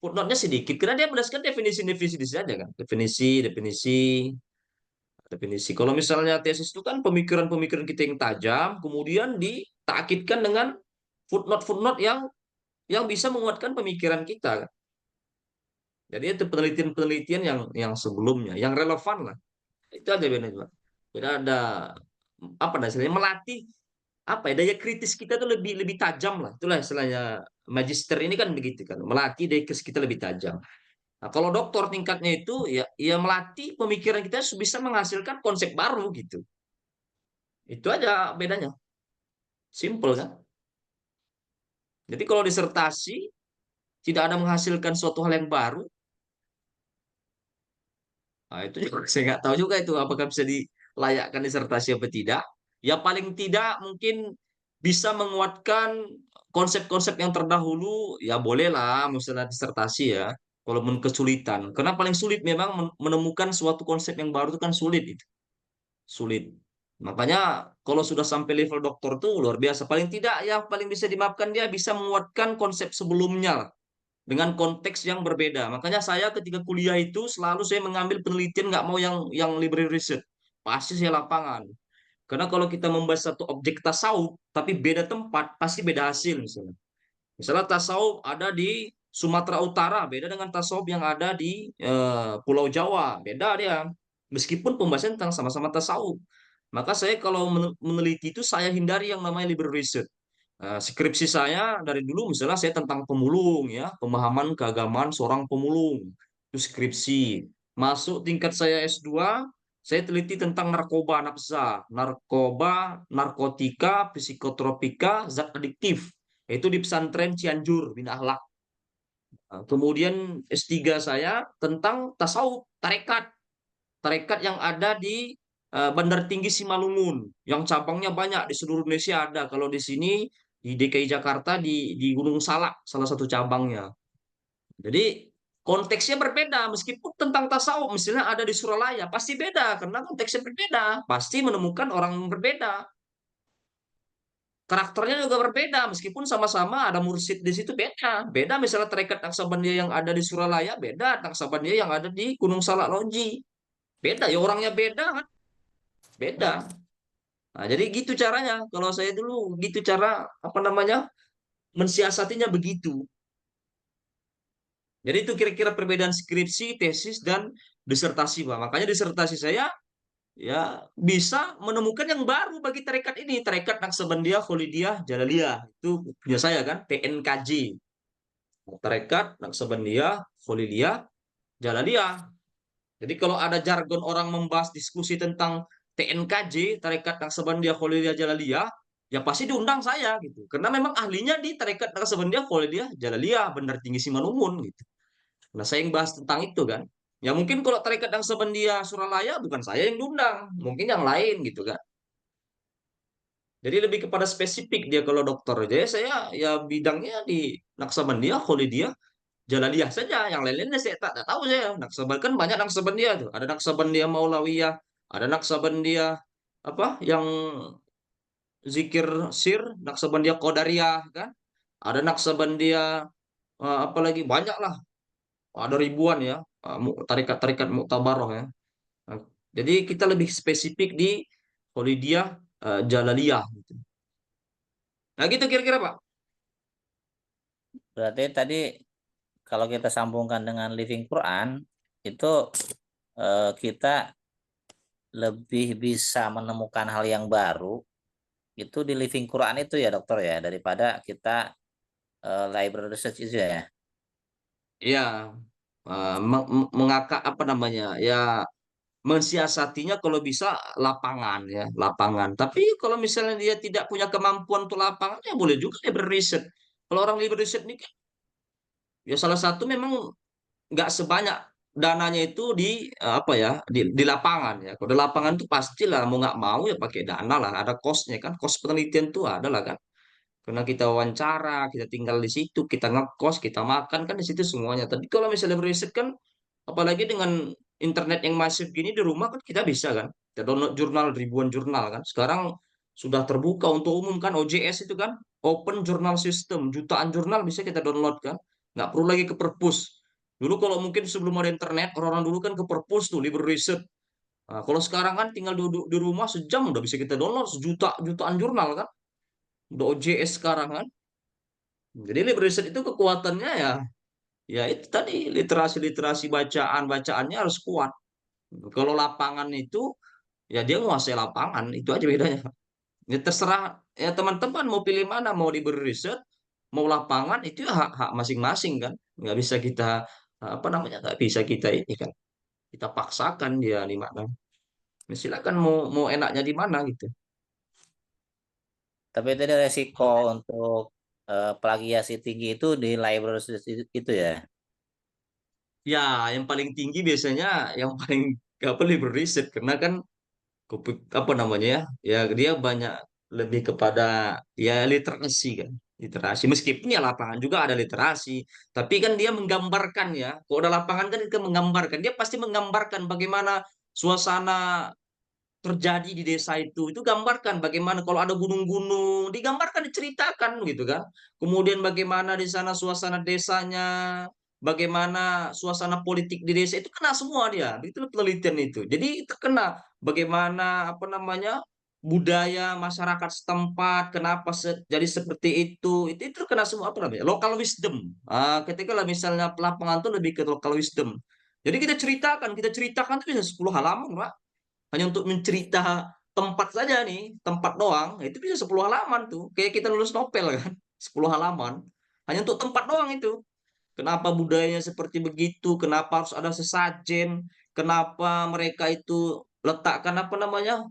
Footnote-nya sedikit, karena dia berdasarkan definisi-definisi saja kan. Definisi, definisi, definisi. Kalau misalnya tesis itu kan pemikiran-pemikiran kita yang tajam, kemudian ditakitkan dengan footnote-footnote yang bisa menguatkan pemikiran kita. Jadi itu penelitian-penelitian yang sebelumnya, yang relevan lah. Itu aja bedanya, Pak. Beda ada apa namanya melatih apa ya daya kritis kita tuh lebih lebih tajam lah. Itulah istilahnya magister ini kan begitu kan, melatih daya kritis kita lebih tajam. Nah, kalau doktor tingkatnya itu ya melatih pemikiran kita bisa menghasilkan konsep baru gitu. Itu aja bedanya. Simple kan? Jadi kalau disertasi tidak ada menghasilkan suatu hal yang baru, nah, itu juga saya nggak tahu juga itu apakah bisa dilayakkan disertasi apa tidak. Ya paling tidak mungkin bisa menguatkan konsep-konsep yang terdahulu, ya bolehlah misalnya disertasi ya. Walaupun kesulitan, karena paling sulit memang menemukan suatu konsep yang baru itu kan sulit itu, sulit. Makanya kalau sudah sampai level doktor tuh luar biasa. Paling tidak ya paling bisa dimaafkan dia bisa menguatkan konsep sebelumnya lah dengan konteks yang berbeda. Makanya saya ketika kuliah itu selalu saya mengambil penelitian nggak mau yang library research. Pasti saya lapangan. Karena kalau kita membahas satu objek tasawuf tapi beda tempat, pasti beda hasil misalnya. Misalnya tasawuf ada di Sumatera Utara, beda dengan tasawuf yang ada di Pulau Jawa, beda dia. Meskipun pembahasan tentang sama-sama tasawuf. Maka saya kalau meneliti itu saya hindari yang namanya liberal research. Skripsi saya dari dulu misalnya saya tentang pemulung ya, pemahaman keagamaan seorang pemulung. Itu skripsi. Masuk tingkat saya S2, saya teliti tentang narkoba nafsa, narkoba, narkotika, psikotropika, zat adiktif. Itu di pesantren Cianjur, Bina Akhlak. Kemudian S3 saya tentang tasawuf, tarekat. Tarekat yang ada di Bandar Tinggi Simalungun, yang cabangnya banyak di seluruh Indonesia ada. Kalau di sini di DKI Jakarta di Gunung Salak salah satu cabangnya. Jadi konteksnya berbeda meskipun tentang tasawuf misalnya ada di Suralaya pasti beda karena konteksnya berbeda, pasti menemukan orang yang berbeda. karakternya juga berbeda, meskipun sama-sama ada mursyid di situ, beda. Beda misalnya tarekat Naksabandia yang ada di Suralaya, beda Naksabandia yang ada di Gunung Salak Loji. Beda, ya orangnya beda kan, beda. Nah, jadi gitu caranya. Kalau saya dulu gitu cara apa namanya mensiasatinya begitu. Jadi itu kira-kira perbedaan skripsi, tesis, dan disertasi, Pak. Makanya disertasi saya ya bisa menemukan yang baru bagi tarekat ini, tarekat Naksabandia Kholidiyah Jalaliyah. Itu punya saya kan, TNKJ. Tarekat Naksabandia Kholidiyah Jalaliyah. Jadi kalau ada jargon orang membahas diskusi tentang TNKJ, Tarekat Naksabandia Kholidiyah Jalaliyah, ya pasti diundang saya gitu. Karena memang ahlinya di Tarekat Naksabandia Kholidiyah Jalaliyah, Bandar Tinggi Simalungun gitu. Nah, saya yang bahas tentang itu kan. Ya mungkin kalau Tarekat Naksabandia Suralaya bukan saya yang diundang, mungkin yang lain gitu kan. Jadi lebih kepada spesifik dia kalau dokter. Jadi saya ya bidangnya di Naksabandia Kholidiyah Jalaliyah saja, yang lain-lainnya saya tak tahu saya. Naksabandia kan banyak Naksabandia tuh. Ada Naksabandia Maulawiyah, ada Naksabandia apa yang zikir sir, Naksabandia Qadariyah kan. Ada Naksabandia apalagi banyak lah. Ada ribuan ya tarikat-tarikat Muktabaroh ya. Nah, jadi kita lebih spesifik di Kholidiyah Jalaliyah gitu. Nah gitu kira-kira Pak. Berarti tadi kalau kita sambungkan dengan Living Quran itu kita lebih bisa menemukan hal yang baru itu di Living Quran itu ya dokter ya, daripada kita library research itu ya. Iya, mengakak apa namanya ya mensiasatinya kalau bisa lapangan ya lapangan. Tapi kalau misalnya dia tidak punya kemampuan untuk lapangan ya boleh juga dia berriset. Kalau orang libre riset ini kan, ya salah satu memang nggak sebanyak dananya itu di apa ya di lapangan ya. Kalau di lapangan itu pastilah mau nggak mau ya pakai dana lah. Ada kosnya kan, kos penelitian tuh ada lah kan. Karena kita wawancara, kita tinggal di situ, kita ngekos, kita makan kan di situ semuanya. Tapi kalau misalnya riset kan, apalagi dengan internet yang masif gini di rumah kan kita bisa kan, kita download jurnal ribuan jurnal kan. Sekarang sudah terbuka untuk umum kan, OJS itu kan, Open Journal System, jutaan jurnal bisa kita download kan. Nggak perlu lagi ke perpus. Dulu kalau mungkin sebelum ada internet, orang-orang dulu kan ke perpus tuh, libre riset. Nah, kalau sekarang kan tinggal duduk di rumah sejam udah bisa kita download jutaan jurnal kan. Udah OJS sekarang kan. Jadi libre riset itu kekuatannya ya, ya itu tadi literasi bacaannya harus kuat. Kalau lapangan itu ya dia menguasai lapangan, itu aja bedanya. Ya terserah ya teman-teman mau pilih mana, mau libre riset, mau lapangan itu ya hak masing-masing kan. Nggak bisa kita apa namanya nggak bisa kita ini kan kita paksakan dia di mana. Ya, silakan mau enaknya di mana gitu. Tapi itu ada resiko untuk plagiasi tinggi itu di library research itu ya. Ya, yang paling tinggi biasanya yang paling gak perlu riset karena kan apa namanya ya, ya dia banyak lebih kepada ya literasi kan, literasi. Meskipun ya lapangan juga ada literasi, tapi kan dia menggambarkan ya. Kalau ada lapangan kan dia menggambarkan, dia pasti menggambarkan bagaimana suasana terjadi di desa itu gambarkan bagaimana kalau ada gunung-gunung digambarkan diceritakan gitu kan kemudian bagaimana di sana suasana desanya bagaimana suasana politik di desa itu kena semua dia itu penelitian itu jadi terkena bagaimana apa namanya budaya masyarakat setempat kenapa jadi seperti itu terkena semua apa namanya local wisdom. Ketika lah misalnya lapangan itu lebih ke local wisdom jadi kita ceritakan tuh bisa 10 halaman Pak hanya untuk mencerita tempat saja nih, tempat doang, itu bisa 10 halaman tuh. Kayak kita lulus novel kan, 10 halaman. Hanya untuk tempat doang itu. Kenapa budayanya seperti begitu, kenapa harus ada sesajen, kenapa mereka itu letakkan apa namanya,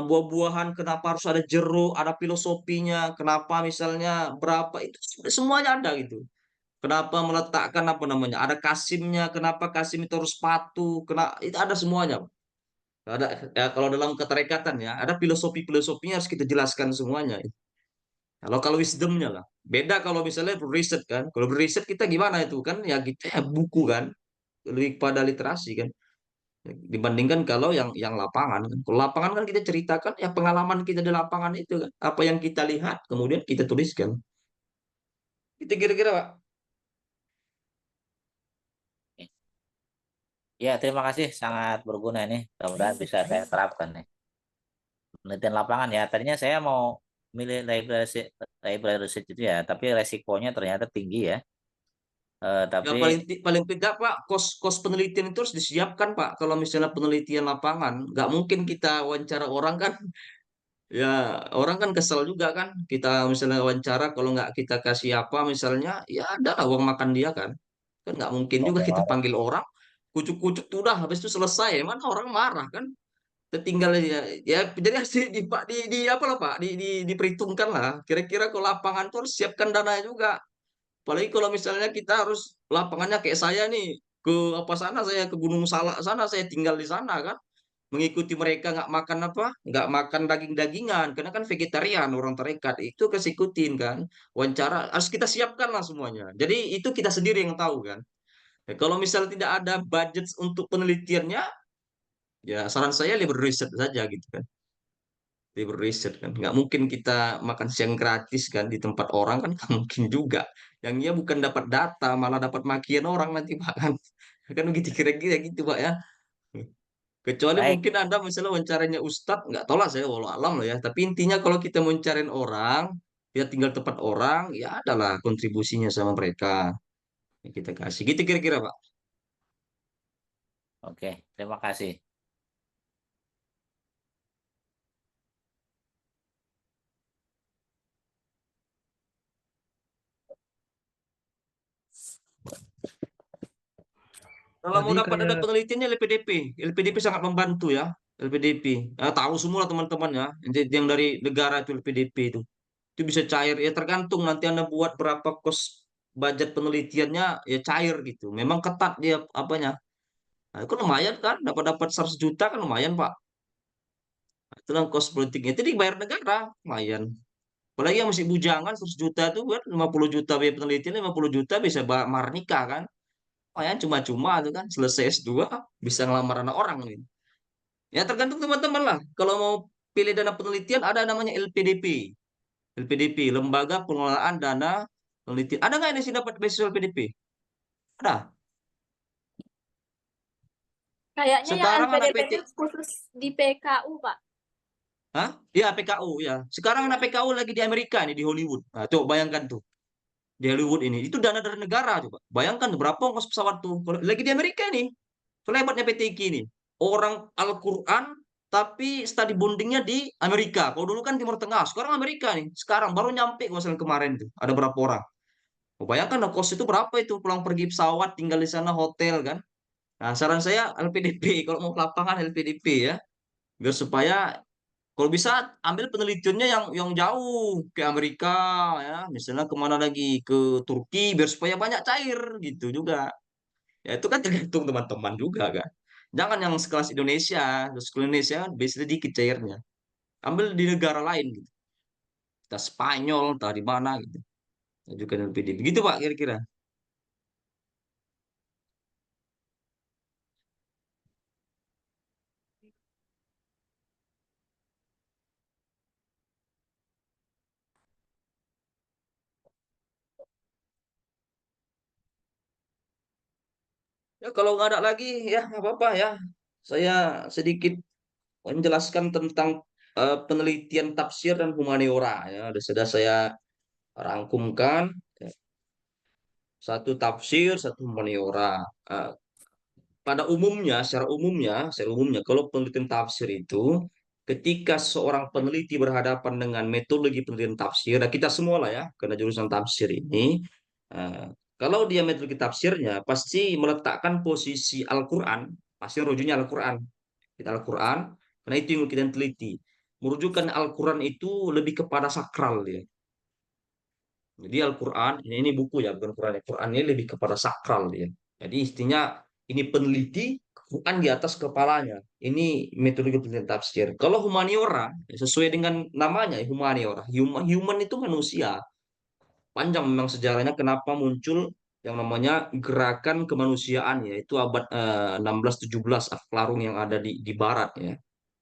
buah-buahan, kenapa harus ada jeruk, ada filosofinya, kenapa misalnya berapa, itu semuanya ada gitu. Kenapa meletakkan apa namanya, ada kasimnya, kenapa kasim itu harus patuh, itu ada semuanya. Ada ya, kalau dalam keterikatan ya, ada filosofinya harus kita jelaskan semuanya. Kalau wisdomnya lah. Beda kalau misalnya riset kan. Kalau riset kita gimana itu kan? Ya kita ya buku kan. Lebih pada literasi kan. Dibandingkan kalau yang lapangan kan. Kalau lapangan kan kita ceritakan ya pengalaman kita di lapangan itu kan, apa yang kita lihat kemudian kita tuliskan. Itu kira-kira Pak. Ya, terima kasih. Sangat berguna ini. Mudah-mudahan bisa saya terapkan nih. Penelitian lapangan ya. Tadinya saya mau milih library research itu ya, tapi resikonya ternyata tinggi ya. Ya Tapi paling tidak Pak, kos penelitian itu harus disiapkan Pak. Kalau misalnya penelitian lapangan, nggak mungkin kita wawancara orang kan. Ya, orang kan kesel juga kan. Kita misalnya wawancara, kalau nggak kita kasih apa misalnya, ya ada lah uang makan dia kan. Kan nggak mungkin juga kita panggil orang, kucuk-kucuk tuh udah, habis itu selesai. Mana orang marah kan. Kita tinggal ya jadi harus di apa lah Pak, diperhitungkan lah. Kira-kira kalau lapangan tuh harus siapkan dana juga. Apalagi kalau misalnya kita harus lapangannya kayak saya nih, ke apa sana, saya ke Gunung Salak sana, saya tinggal di sana kan, mengikuti mereka nggak makan apa, nggak makan daging-dagingan karena kan vegetarian orang tarekat itu kasih ikutin kan, wawancara harus kita siapkan lah semuanya, jadi itu kita sendiri yang tahu kan. Ya, kalau misalnya tidak ada budget untuk penelitiannya, ya saran saya lebih riset saja gitu kan, lebih riset kan, nggak mungkin kita makan siang gratis kan di tempat orang kan, nggak mungkin juga, yang dia bukan dapat data malah dapat makian orang nanti pak kan. Kan begitu kira-kira gitu pak ya. Kecuali baik, mungkin Anda misalnya wawancaranya Ustadz, nggak tahu lah saya, walau alam lah ya. Tapi intinya kalau kita mencariin orang, dia tinggal tempat orang, ya adalah kontribusinya sama mereka. Yang kita kasih. Gitu kira-kira, Pak. oke, terima kasih. Kalau mau Tadi dapat ada kayak penelitiannya LPDP. LPDP sangat membantu ya. LPDP. Nah, tahu semua lah teman-teman ya. Yang dari negara itu LPDP itu. Itu bisa cair. Ya tergantung nanti Anda buat berapa kos budget penelitiannya, ya cair gitu. Memang ketat dia apanya. Nah, itu lumayan kan. Dapat 100 juta kan lumayan, Pak. Itulah kos politiknya. Itu dibayar negara, lumayan. Apalagi yang masih bujangan 100 juta itu kan, 50 juta biaya penelitian, 50 juta bisa mahar nikah kan. Lumayan cuma-cuma itu kan, selesai S2 bisa ngelamar anak orang nih. Ya tergantung teman-teman lah. Kalau mau pilih dana penelitian ada namanya LPDP. LPDP, Lembaga Pengelolaan Dana Penelitian. Ada nggak yang sih dapat beasiswa LPDP? Ada. Kayaknya yang Sekarang anak LPDP PT, itu khusus di PKU, Pak. Hah? Ya PKU ya. Sekarang anak PKU lagi di Amerika nih, di Hollywood. Nah, coba bayangkan tuh. Di Hollywood ini. Itu dana dari negara coba. Bayangkan berapa ongkos pesawat tuh. Lagi di Amerika nih. Selebatnya PTQ ini. Orang Al-Quran tapi study bondingnya di Amerika. Kalau dulu kan Timur Tengah, sekarang Amerika nih. Sekarang baru nyampe masalah kemarin tuh. Ada berapa orang? Oh, bayangkan nah, kos itu berapa itu pulang pergi pesawat, tinggal di sana hotel kan. Nah, saran saya LPDP kalau mau ke lapangan LPDP ya. Biar supaya kalau bisa ambil penelitiannya yang jauh ke Amerika ya, misalnya kemana lagi ke Turki biar supaya banyak cair gitu juga. Ya itu kan tergantung teman-teman juga kan. Jangan yang sekelas Indonesia, terus ke Indonesia kan biasanya dikit cairnya. Ambil di negara lain gitu. Entah Spanyol, entah di mana gitu. Juga LPDP. Begitu Pak kira-kira. Ya kalau nggak ada lagi ya nggak apa-apa ya. Saya sedikit menjelaskan tentang penelitian tafsir dan humaniora ya. Sudah saya rangkumkan ya, satu tafsir, satu humaniora. Eh, Pada umumnya, secara umumnya, kalau penelitian tafsir itu, ketika seorang peneliti berhadapan dengan metodologi penelitian tafsir, dan kita semua lah ya, karena jurusan tafsir ini, eh, kalau dia metodologi tafsirnya, pasti meletakkan posisi Al-Quran, pasti rujuknya Al-Quran. Kita Al-Quran, karena itu yang kita teliti. Merujukan Al-Quran itu lebih kepada sakral ya. Jadi Al-Quran, ini buku ya, bukan Quran. Quran ini lebih kepada sakral dia. Jadi istinya ini peneliti, Quran di atas kepalanya. Ini metode penelitian tafsir. Kalau humaniora, ya sesuai dengan namanya, humaniora. Human itu manusia. Panjang memang sejarahnya kenapa muncul yang namanya gerakan kemanusiaan, yaitu abad 16-17 Aklarung yang ada di barat ya.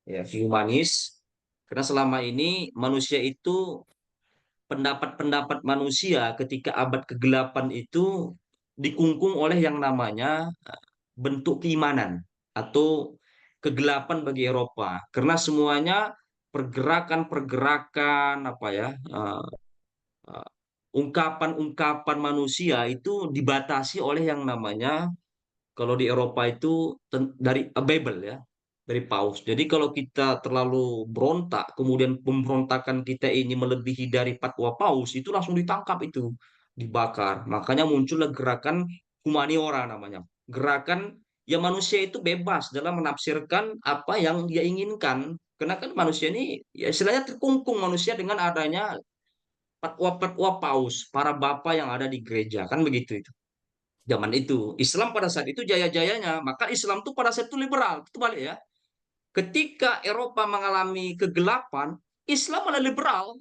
Ya, humanis. Karena selama ini manusia itu, pendapat-pendapat manusia ketika abad kegelapan itu dikungkung oleh yang namanya bentuk keimanan atau kegelapan bagi Eropa, karena semuanya pergerakan-pergerakan apa ya, uh, ungkapan-ungkapan manusia itu dibatasi oleh yang namanya, kalau di Eropa itu dari Bible ya, dari Paus. Jadi kalau kita terlalu berontak, kemudian pemberontakan kita ini melebihi dari fatwa Paus, itu langsung ditangkap itu, dibakar. Makanya muncullah gerakan humaniora namanya. Gerakan ya manusia itu bebas dalam menafsirkan apa yang dia inginkan. Karena kan manusia ini ya istilahnya terkungkung manusia dengan adanya fatwa-fatwa Paus, para bapak yang ada di gereja, kan begitu itu zaman itu. Islam pada saat itu jaya-jayanya, maka Islam tuh pada saat itu liberal. Itu balik ya. Ketika Eropa mengalami kegelapan, Islam malah liberal.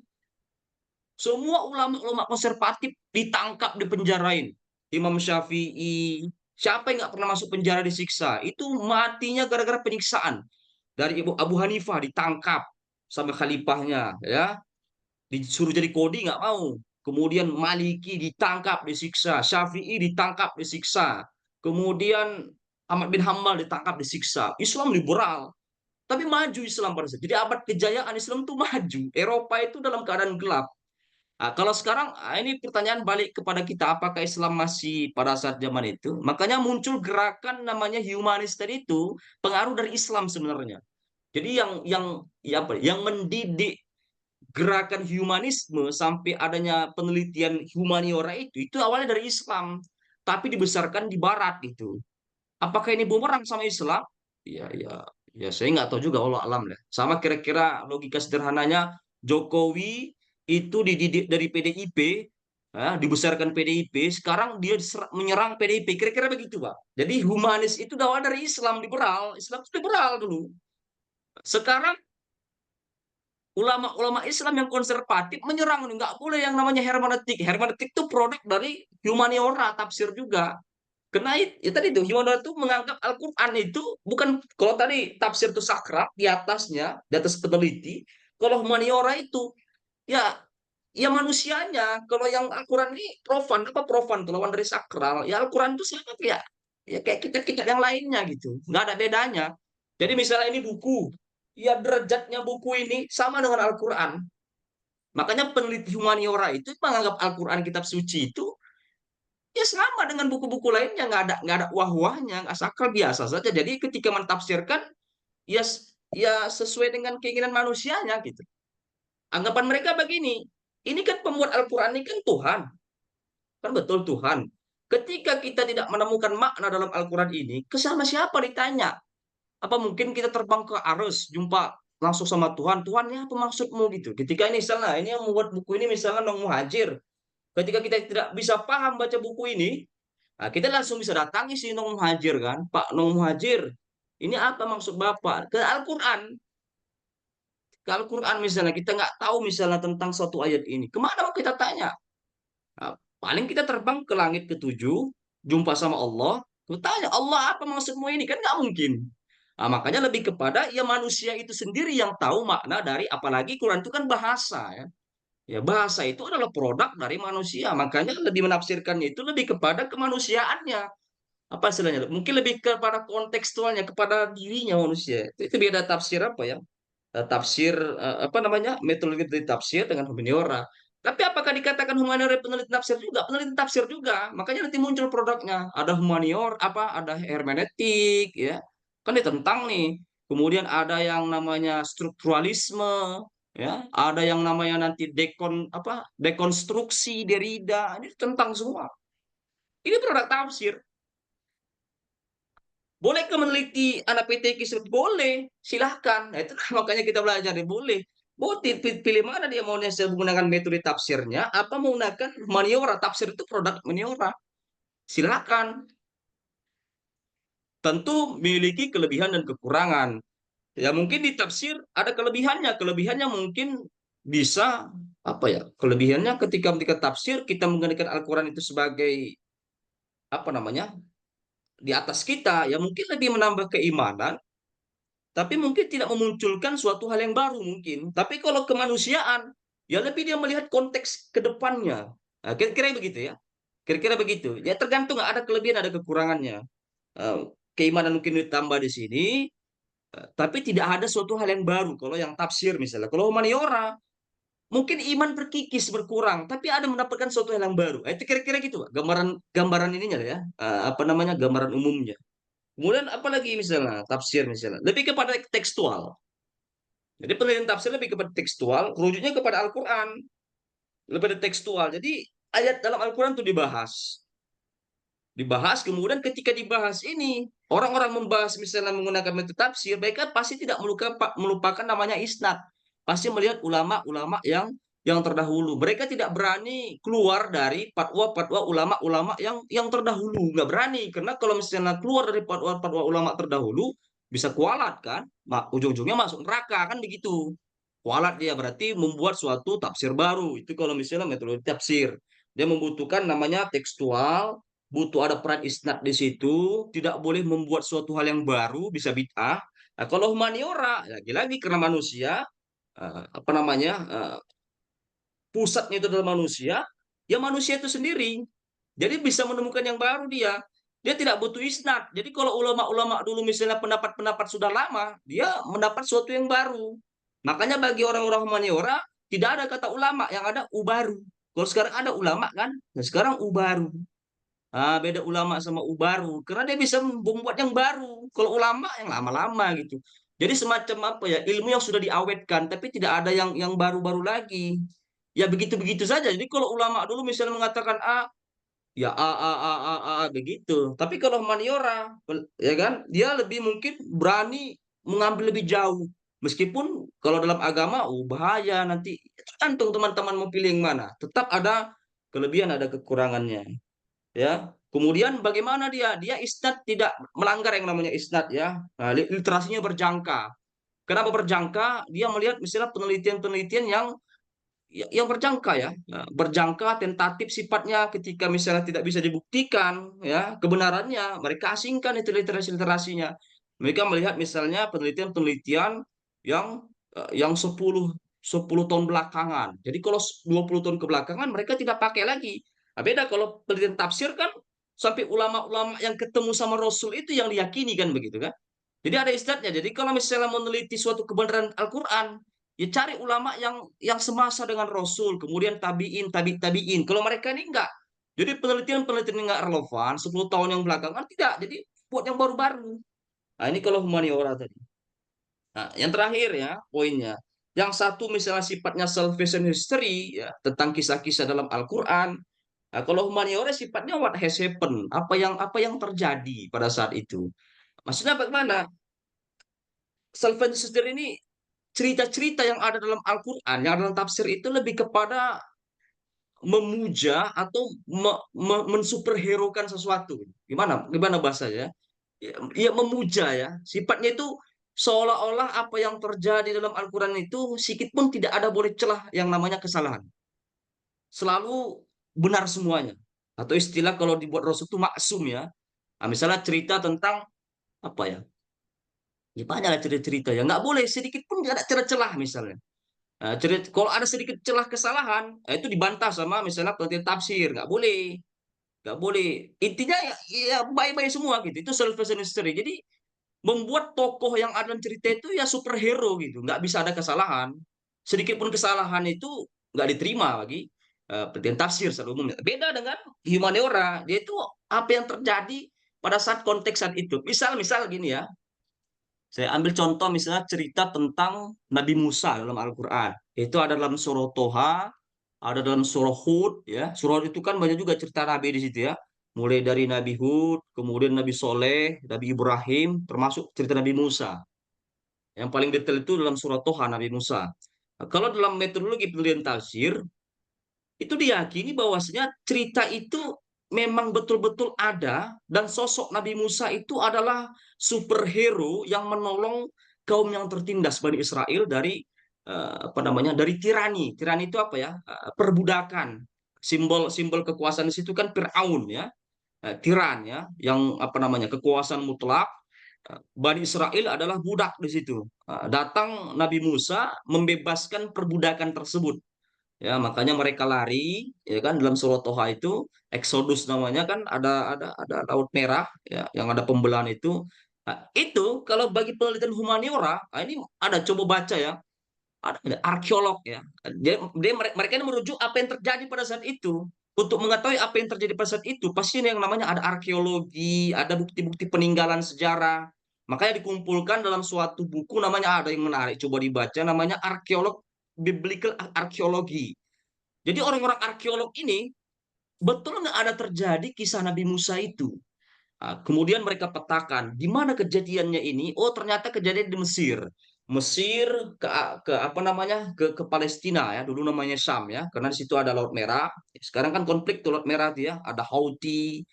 Semua ulama-ulama konservatif ditangkap, dipenjarain. Imam Syafi'i, siapa yang nggak pernah masuk penjara disiksa? Itu matinya gara-gara penyiksaan. Dari Ibu Abu Hanifah ditangkap sama khalifahnya, ya, disuruh jadi kodi nggak mau. Kemudian Maliki ditangkap, disiksa. Syafi'i ditangkap, disiksa. Kemudian Ahmad bin Hambal ditangkap, disiksa. Islam liberal. Tapi maju Islam pada saat. Jadi abad kejayaan Islam itu maju. Eropa itu dalam keadaan gelap. Nah, kalau sekarang, ini pertanyaan balik kepada kita, apakah Islam masih pada saat zaman itu? Makanya muncul gerakan namanya humanis tadi itu, pengaruh dari Islam sebenarnya. Jadi yang mendidik gerakan humanisme sampai adanya penelitian humaniora itu awalnya dari Islam, tapi dibesarkan di Barat itu. Apakah ini bumerang sama Islam? Ya, ya, ya saya nggak tahu juga, Allah alam lah. Sama kira-kira logika sederhananya, Jokowi itu dididik dari PDIP, ya, dibesarkan PDIP, sekarang dia menyerang PDIP, kira-kira begitu, Pak. Jadi humanis itu awal dari Islam liberal, Islam itu liberal dulu. Sekarang ulama-ulama Islam yang konservatif menyerang, nggak boleh yang namanya hermeneutik. Hermeneutik itu produk dari humaniora, tafsir juga. Karena ya tadi itu humaniora itu menganggap Al-Quran itu bukan, kalau tadi tafsir itu sakral di atasnya, di atas peneliti. Kalau humaniora itu ya ya manusianya. Kalau yang Al-Quran ini profan, apa profan itu lawan dari sakral. Ya Al-Quran itu sama ya, ya kayak kita yang lainnya gitu, nggak ada bedanya. Jadi misalnya ini buku, ya derajatnya buku ini sama dengan Al-Quran. Makanya peneliti humaniora itu menganggap Al-Quran kitab suci itu ya sama dengan buku-buku lainnya, nggak ada wah-wahnya, nggak sakral, biasa saja. Jadi ketika mentafsirkan ya ya sesuai dengan keinginan manusianya gitu. Anggapan mereka begini, ini kan pembuat Al-Quran ini kan Tuhan, kan betul Tuhan. Ketika kita tidak menemukan makna dalam Al-Quran ini, ke sama siapa ditanya? Apa mungkin kita terbang ke Arus, jumpa langsung sama Tuhan, Tuhan ya apa maksudmu gitu. Ketika ini misalnya, ini yang membuat buku ini misalnya Nong Muhajir, ketika kita tidak bisa paham baca buku ini, nah, kita langsung bisa datangi si Nong Muhajir kan, Pak Nong Muhajir, ini apa maksud Bapak? Ke Al-Quran. Ke Al-Quran misalnya, kita nggak tahu misalnya tentang suatu ayat ini. Kemana mau kita tanya? Nah, paling kita terbang ke langit ketujuh, jumpa sama Allah, kita tanya, Allah apa maksudmu ini? Kan nggak mungkin. Nah, makanya lebih kepada ya manusia itu sendiri yang tahu makna dari, apalagi Quran itu kan bahasa ya. Ya bahasa itu adalah produk dari manusia. Makanya lebih menafsirkannya itu lebih kepada kemanusiaannya. Apa istilahnya? Mungkin lebih kepada kontekstualnya, kepada dirinya manusia. Itu beda tafsir apa ya? Tafsir apa namanya? Metodologi tafsir dengan humaniora. Tapi apakah dikatakan humaniora peneliti tafsir juga? Peneliti tafsir juga. Makanya nanti muncul produknya. Ada humaniora, apa? Ada hermeneutik, ya. Kan ditentang nih. Kemudian ada yang namanya strukturalisme, ya. Ada yang namanya nanti dekonstruksi Derrida. Ini tentang semua. Ini produk tafsir. Boleh ke meneliti anak PTQ? Boleh, silahkan. Nah, itu makanya kita belajar, boleh. Boleh pilih mana dia mau menggunakan metode tafsirnya, apa menggunakan humaniora. Tafsir itu produk humaniora. Silakan. Tentu memiliki kelebihan dan kekurangan. Ya mungkin di tafsir ada kelebihannya. Kelebihannya mungkin bisa apa ya? Kelebihannya ketika tafsir kita menggunakan Al-Quran itu sebagai apa namanya, di atas kita, ya mungkin lebih menambah keimanan, tapi mungkin tidak memunculkan suatu hal yang baru mungkin. Tapi kalau kemanusiaan, ya lebih dia melihat konteks ke depannya. Nah, kira-kira begitu ya. Kira-kira begitu. Ya tergantung, ada kelebihan, ada kekurangannya. Eh, Keimanan mungkin ditambah di sini, tapi tidak ada suatu hal yang baru. Kalau yang tafsir misalnya, kalau humaniora, mungkin iman berkikis berkurang, tapi ada mendapatkan suatu hal yang baru. Itu kira-kira gitu, Pak. Gambaran ininya ya, apa namanya, gambaran umumnya. Kemudian apalagi misalnya tafsir misalnya lebih kepada tekstual. Jadi penelitian tafsir lebih kepada tekstual, rujuknya kepada Al-Quran, lebih dari tekstual. Jadi ayat dalam Al-Quran itu dibahas, kemudian ketika dibahas ini orang-orang membahas misalnya menggunakan metode tafsir, mereka pasti tidak melupakan namanya isnad, pasti melihat ulama-ulama yang terdahulu. Mereka tidak berani keluar dari fatwa-fatwa ulama-ulama yang terdahulu, nggak berani, karena kalau misalnya keluar dari fatwa-fatwa ulama terdahulu bisa kualat kan, ujung-ujungnya masuk neraka kan begitu. Kualat dia berarti membuat suatu tafsir baru. Itu kalau misalnya metode tafsir, dia membutuhkan namanya tekstual, butuh ada peran isnad di situ, tidak boleh membuat suatu hal yang baru, bisa bid'ah. Nah, kalau humaniora, lagi-lagi karena manusia, apa namanya, pusatnya itu adalah manusia, ya manusia itu sendiri. Jadi bisa menemukan yang baru dia. Dia tidak butuh isnad. Jadi kalau ulama-ulama dulu misalnya pendapat-pendapat sudah lama, dia mendapat sesuatu yang baru. Makanya bagi orang-orang humaniora, tidak ada kata ulama, yang ada ubaru. Kalau sekarang ada ulama kan, nah sekarang ubaru. Beda ulama sama ubaru, karena dia bisa membuat yang baru. Kalau ulama yang lama-lama gitu. Jadi semacam apa ya, ilmu yang sudah diawetkan, tapi tidak ada yang baru-baru lagi. Ya begitu-begitu saja. Jadi kalau ulama dulu misalnya mengatakan A, ya begitu. Tapi kalau humaniora, ya kan, dia lebih mungkin berani mengambil lebih jauh. Meskipun kalau dalam agama, bahaya nanti. Tergantung teman-teman mau pilih yang mana. Tetap ada kelebihan, ada kekurangannya. Ya, kemudian bagaimana dia isnad tidak melanggar yang namanya isnad ya. Nah, literasinya berjangka. Kenapa berjangka? Dia melihat misalnya penelitian-penelitian yang berjangka ya. Nah, berjangka, tentatif sifatnya, ketika misalnya tidak bisa dibuktikan ya kebenarannya, mereka asingkan itu literasi-literasinya. Mereka melihat misalnya penelitian-penelitian yang 10 tahun belakangan. Jadi kalau 20 tahun kebelakangan mereka tidak pakai lagi. Nah, beda kalau penelitian tafsir kan, sampai ulama-ulama yang ketemu sama Rasul itu yang diyakini kan begitu kan. Jadi ada istilahnya. Jadi kalau misalnya meneliti suatu kebenaran Al-Quran, ya cari ulama yang semasa dengan Rasul, kemudian tabiin, tabiin. Kalau mereka ini enggak. Jadi penelitian-penelitian yang enggak relevan 10 tahun yang belakangan tidak. Jadi buat yang baru-baru. Nah, ini kalau humaniora tadi. Nah, yang terakhir ya poinnya. Yang satu misalnya sifatnya salvation history ya, tentang kisah-kisah dalam Al-Qur'an. Nah, kalau humaniora sifatnya what has happened, apa yang terjadi pada saat itu. Maksudnya bagaimana? Salvation history ini cerita-cerita yang ada dalam Al-Qur'an, yang ada dalam tafsir itu lebih kepada memuja atau mensuperherokan sesuatu. Gimana? Gimana bahasanya? Ya memuja ya. Sifatnya itu seolah-olah apa yang terjadi dalam Al-Quran itu sedikit pun tidak ada boleh celah yang namanya kesalahan. Selalu benar semuanya. Atau istilah kalau dibuat Rasul itu maksum ya. Nah, misalnya cerita tentang apa ya? Ya banyak lah cerita-cerita ya. Nggak boleh sedikit pun tidak ada celah-celah misalnya. Nah, kalau ada sedikit celah kesalahan, itu dibantah sama misalnya penelitian tafsir. Nggak boleh. Nggak boleh. Intinya ya baik-baik semua gitu. Itu salvation history. Jadi membuat tokoh yang ada dalam cerita itu ya superhero gitu, nggak bisa ada kesalahan. Sedikit pun kesalahan itu nggak diterima bagi penelitian tafsir secara umum. Beda dengan humaniora, dia itu apa yang terjadi pada saat konteks saat itu. Misal gini ya, saya ambil contoh misalnya cerita tentang Nabi Musa dalam Al-Quran. Itu ada dalam surah Toha, ada dalam surah Hud, ya. Surah Hud itu kan banyak juga cerita Nabi di situ ya. Mulai dari Nabi Hud, kemudian Nabi Soleh, Nabi Ibrahim, termasuk cerita Nabi Musa. Yang paling detail itu dalam surah Toha, Nabi Musa. Nah, kalau dalam metodologi penelitian tafsir, itu diyakini bahwasanya cerita itu memang betul-betul ada, dan sosok Nabi Musa itu adalah superhero yang menolong kaum yang tertindas Bani Israel dari apa namanya, dari tirani. Tirani itu apa ya? Perbudakan. Simbol kekuasaan di situ kan Firaun ya. tiran ya, yang apa namanya kekuasaan mutlak. Bani Israel adalah budak di situ. Datang Nabi Musa membebaskan perbudakan tersebut. Ya, makanya mereka lari, ya kan dalam surah Toha itu Exodus namanya kan ada Laut Merah ya, yang ada pembelahan itu. Nah, itu kalau bagi penelitian humaniora, ini ada coba baca ya, ada arkeolog ya. Mereka ini merujuk apa yang terjadi pada saat itu. Untuk mengetahui apa yang terjadi pada saat itu, pasti yang namanya ada arkeologi, ada bukti-bukti peninggalan sejarah. Makanya dikumpulkan dalam suatu buku namanya ada yang menarik, coba dibaca namanya arkeolog biblical arkeologi. Jadi orang-orang arkeolog ini betul nggak ada terjadi kisah Nabi Musa itu. Kemudian mereka petakan di mana kejadiannya ini. Oh, ternyata kejadian di Mesir. Mesir ke apa namanya ke Palestina ya. Dulu namanya Syam ya, karena di situ ada Laut Merah. Sekarang kan konflik tuh Laut Merah dia. Ada Houthi,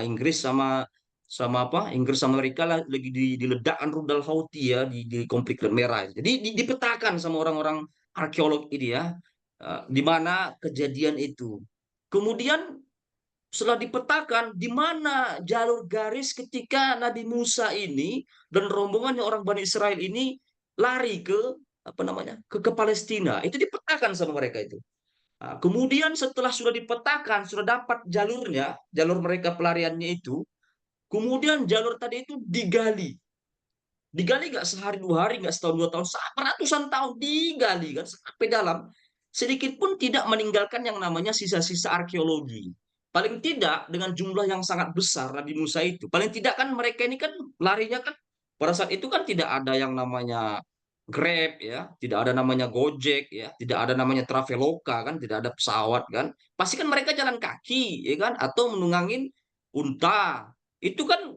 Inggris sama sama apa? Inggris sama Amerika lagi diledakkan rudal Houthi ya di konflik Laut Merah. Jadi dipetakan sama orang-orang arkeolog ini ya, di mana kejadian itu. Kemudian setelah dipetakan di mana jalur garis ketika Nabi Musa ini dan rombongannya orang Bani Israel ini lari ke apa namanya ke Palestina, itu dipetakan sama mereka itu. Kemudian setelah sudah dipetakan, sudah dapat jalurnya, jalur mereka pelariannya itu, kemudian jalur tadi itu digali nggak sehari 2 hari, nggak setahun 2 tahun, sampai ratusan tahun digali kan sampai dalam, sedikit pun tidak meninggalkan yang namanya sisa-sisa arkeologi. Paling tidak dengan jumlah yang sangat besar Nabi Musa itu, paling tidak kan mereka ini kan larinya kan pada saat itu kan tidak ada yang namanya Grab ya, tidak ada namanya Gojek ya, tidak ada namanya Traveloka kan, tidak ada pesawat kan, pasti kan mereka jalan kaki ya kan, atau menungangin unta. Itu kan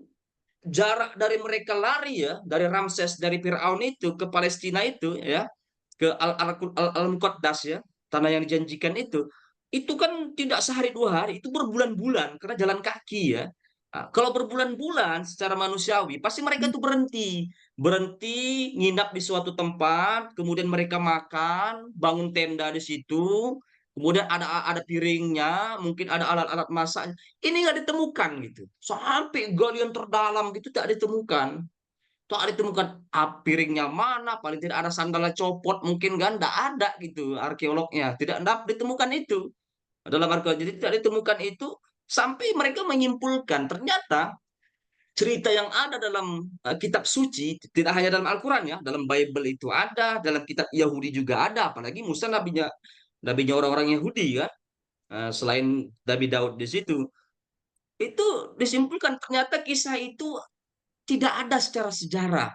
jarak dari mereka lari ya, dari Ramses, dari Firaun itu ke Palestina itu ya, ke Al-Muqaddas ya, tanah yang dijanjikan itu kan tidak sehari 2 hari, itu berbulan-bulan karena jalan kaki ya. Kalau berbulan-bulan secara manusiawi, pasti mereka tuh berhenti nginap di suatu tempat, kemudian mereka makan, bangun tenda di situ, kemudian ada piringnya, mungkin ada alat-alat masak. Ini nggak ditemukan gitu, sampai galian terdalam gitu tak ditemukan. Tak ditemukan piringnya mana, paling tidak ada sandalnya copot mungkin kan, nggak ada gitu arkeolognya, tidak ditemukan itu dalam arkeologi. Jadi tidak ditemukan itu sampai mereka menyimpulkan ternyata cerita yang ada dalam kitab suci, tidak hanya dalam Al-Quran ya, dalam Bible itu ada, dalam kitab Yahudi juga ada, apalagi Musa nabinya orang-orang Yahudi kan. Selain Nabi Daud di situ, itu disimpulkan ternyata kisah itu tidak ada secara sejarah.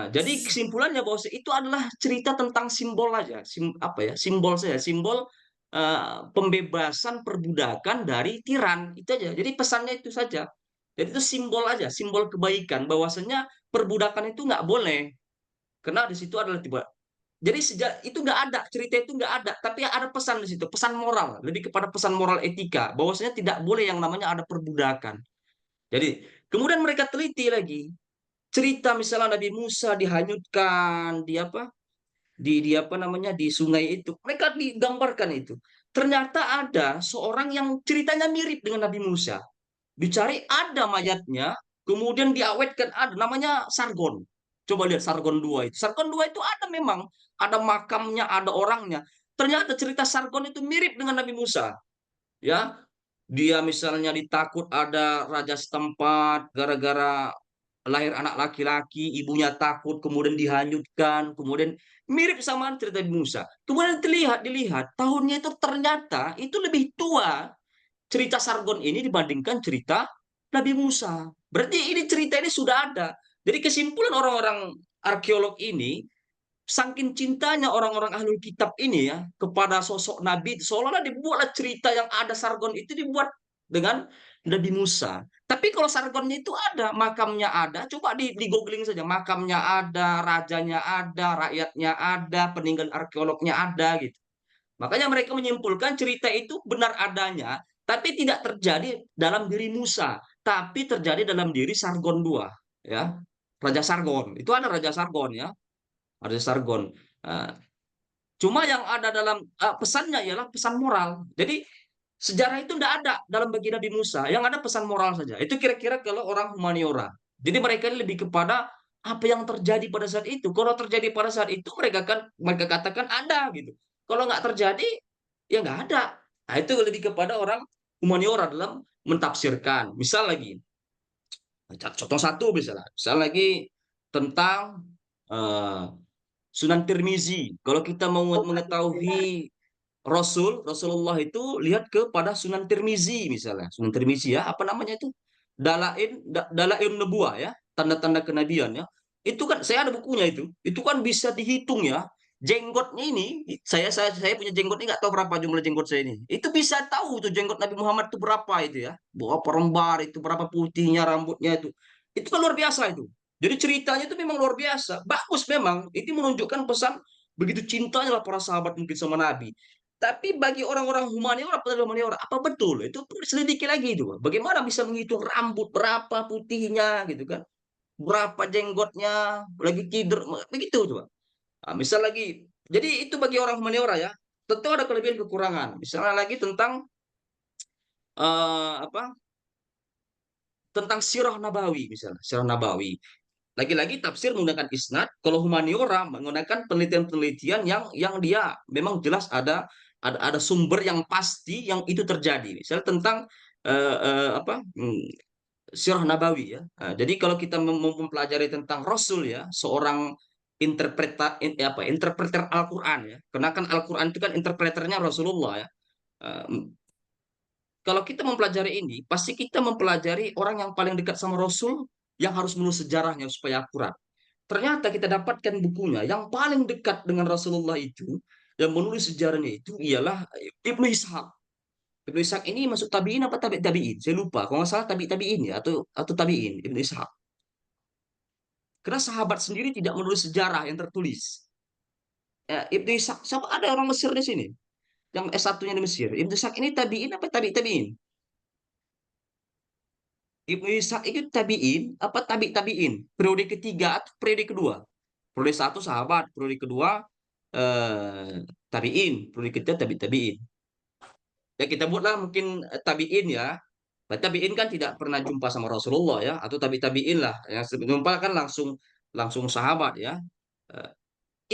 Jadi kesimpulannya bahwa itu adalah cerita tentang simbol aja, apa ya, simbol saja, simbol pembebasan perbudakan dari tiran itu aja. Jadi pesannya itu saja. Jadi itu simbol aja, simbol kebaikan bahwasanya perbudakan itu nggak boleh, karena di situ adalah tiba. Jadi sejak itu nggak ada, cerita itu nggak ada, tapi ada pesan di situ, pesan moral, lebih kepada pesan moral etika, bahwasanya tidak boleh yang namanya ada perbudakan. Jadi kemudian mereka teliti lagi cerita misalnya Nabi Musa dihanyutkan di apa di apa namanya di sungai itu, mereka digambarkan itu ternyata ada seorang yang ceritanya mirip dengan Nabi Musa, dicari ada mayatnya, kemudian diawetkan, ada namanya Sargon. Coba lihat Sargon 2 itu, Sargon 2 itu ada, memang ada makamnya, ada orangnya. Ternyata cerita Sargon itu mirip dengan Nabi Musa ya. Dia misalnya ditakut ada raja setempat gara-gara lahir anak laki-laki, ibunya takut, kemudian dihanyutkan, kemudian mirip sama cerita Musa. Kemudian dilihat tahunnya itu ternyata itu lebih tua cerita Sargon ini dibandingkan cerita Nabi Musa. Berarti ini cerita ini sudah ada. Jadi kesimpulan orang-orang arkeolog ini, saking cintanya orang-orang ahli kitab ini ya kepada sosok Nabi, seolah-olah dibuatlah cerita yang ada Sargon itu dibuat dengan Nabi Musa. Tapi kalau Sargonnya itu ada, makamnya ada, coba di googling saja, makamnya ada, rajanya ada, rakyatnya ada, peninggalan arkeolognya ada gitu. Makanya mereka menyimpulkan cerita itu benar adanya, tapi tidak terjadi dalam diri Musa, tapi terjadi dalam diri Sargon II, ya. Raja Sargon. Itu ada Raja Sargon ya. Raja Sargon. Cuma yang ada dalam pesannya ialah pesan moral. Jadi Sejarah itu tidak ada dalam bagi Nabi Musa, yang ada pesan moral saja. Itu kira-kira kalau orang humaniora. Jadi mereka ini lebih kepada apa yang terjadi pada saat itu. Kalau terjadi pada saat itu mereka katakan ada gitu. Kalau nggak terjadi ya nggak ada. Nah, itu lebih kepada orang humaniora dalam mentafsirkan. Misal lagi, contoh satu misalnya, misal lagi tentang eh, Sunan Tirmizi. Kalau kita mau mengetahui Rasulullah itu lihat kepada Sunan Tirmizi misalnya. Sunan Tirmizi ya, apa namanya itu? Dalail Nubuwah ya, tanda-tanda kenabian ya. Itu kan saya ada bukunya itu. Itu kan bisa dihitung ya. Jenggotnya ini, saya punya jenggot ini nggak tahu berapa jumlah jenggot saya ini. Itu bisa tahu tuh jenggot Nabi Muhammad itu berapa itu ya. Berapa lembar itu, berapa putihnya rambutnya itu. Itu kan luar biasa itu. Jadi ceritanya itu memang luar biasa. Bagus memang. Itu menunjukkan pesan begitu cintanya lah para sahabat mungkin sama Nabi. Tapi bagi orang-orang humaniora, humaniora, apa betul? Itu perlu diselidiki lagi itu. Bagaimana bisa menghitung rambut berapa putihnya gitu kan? Berapa jenggotnya, lagi kider, begitu coba. Nah, misal lagi, jadi itu bagi orang humaniora ya. Tentu ada kelebihan kekurangan. Misalnya lagi tentang apa? Tentang sirah nabawi misalnya, sirah nabawi. Lagi-lagi tafsir menggunakan isnad, kalau humaniora menggunakan penelitian-penelitian yang dia memang jelas ada sumber yang pasti yang itu terjadi. Misalnya tentang apa? Sirah nabawi ya. Nah, jadi kalau kita mempelajari tentang Rasul ya, seorang interpreter Al-Qur'an ya. Karena kan Al-Qur'an itu kan interpreternya Rasulullah ya. Kalau kita mempelajari ini, pasti kita mempelajari orang yang paling dekat sama Rasul yang harus menulis sejarahnya supaya akurat. Ternyata kita dapatkan bukunya yang paling dekat dengan Rasulullah itu, yang menulis sejarahnya itu ialah Ibnu Ishaq. Ibnu Ishaq ini masuk tabiin apa tabiin? Saya lupa. Kalau nggak salah tabiin ya atau tabiin Ibnu Ishaq. Karena sahabat sendiri tidak menulis sejarah yang tertulis. Ya, Ibnu Ishaq, siapa ada orang Mesir di sini? Yang S1-nya di Mesir. Ibnu Ishaq ini tabiin apa tabiin? Ibnu Ishaq itu tabiin apa tabiin? Periode ketiga atau periode kedua? Periode satu sahabat, periode kedua tabiin, periode ketiga tabiin. Ya kita buatlah mungkin tabiin ya. Tabiin kan tidak pernah jumpa sama Rasulullah ya, atau tabiin lah. Yang jumpa kan langsung sahabat ya. Eh,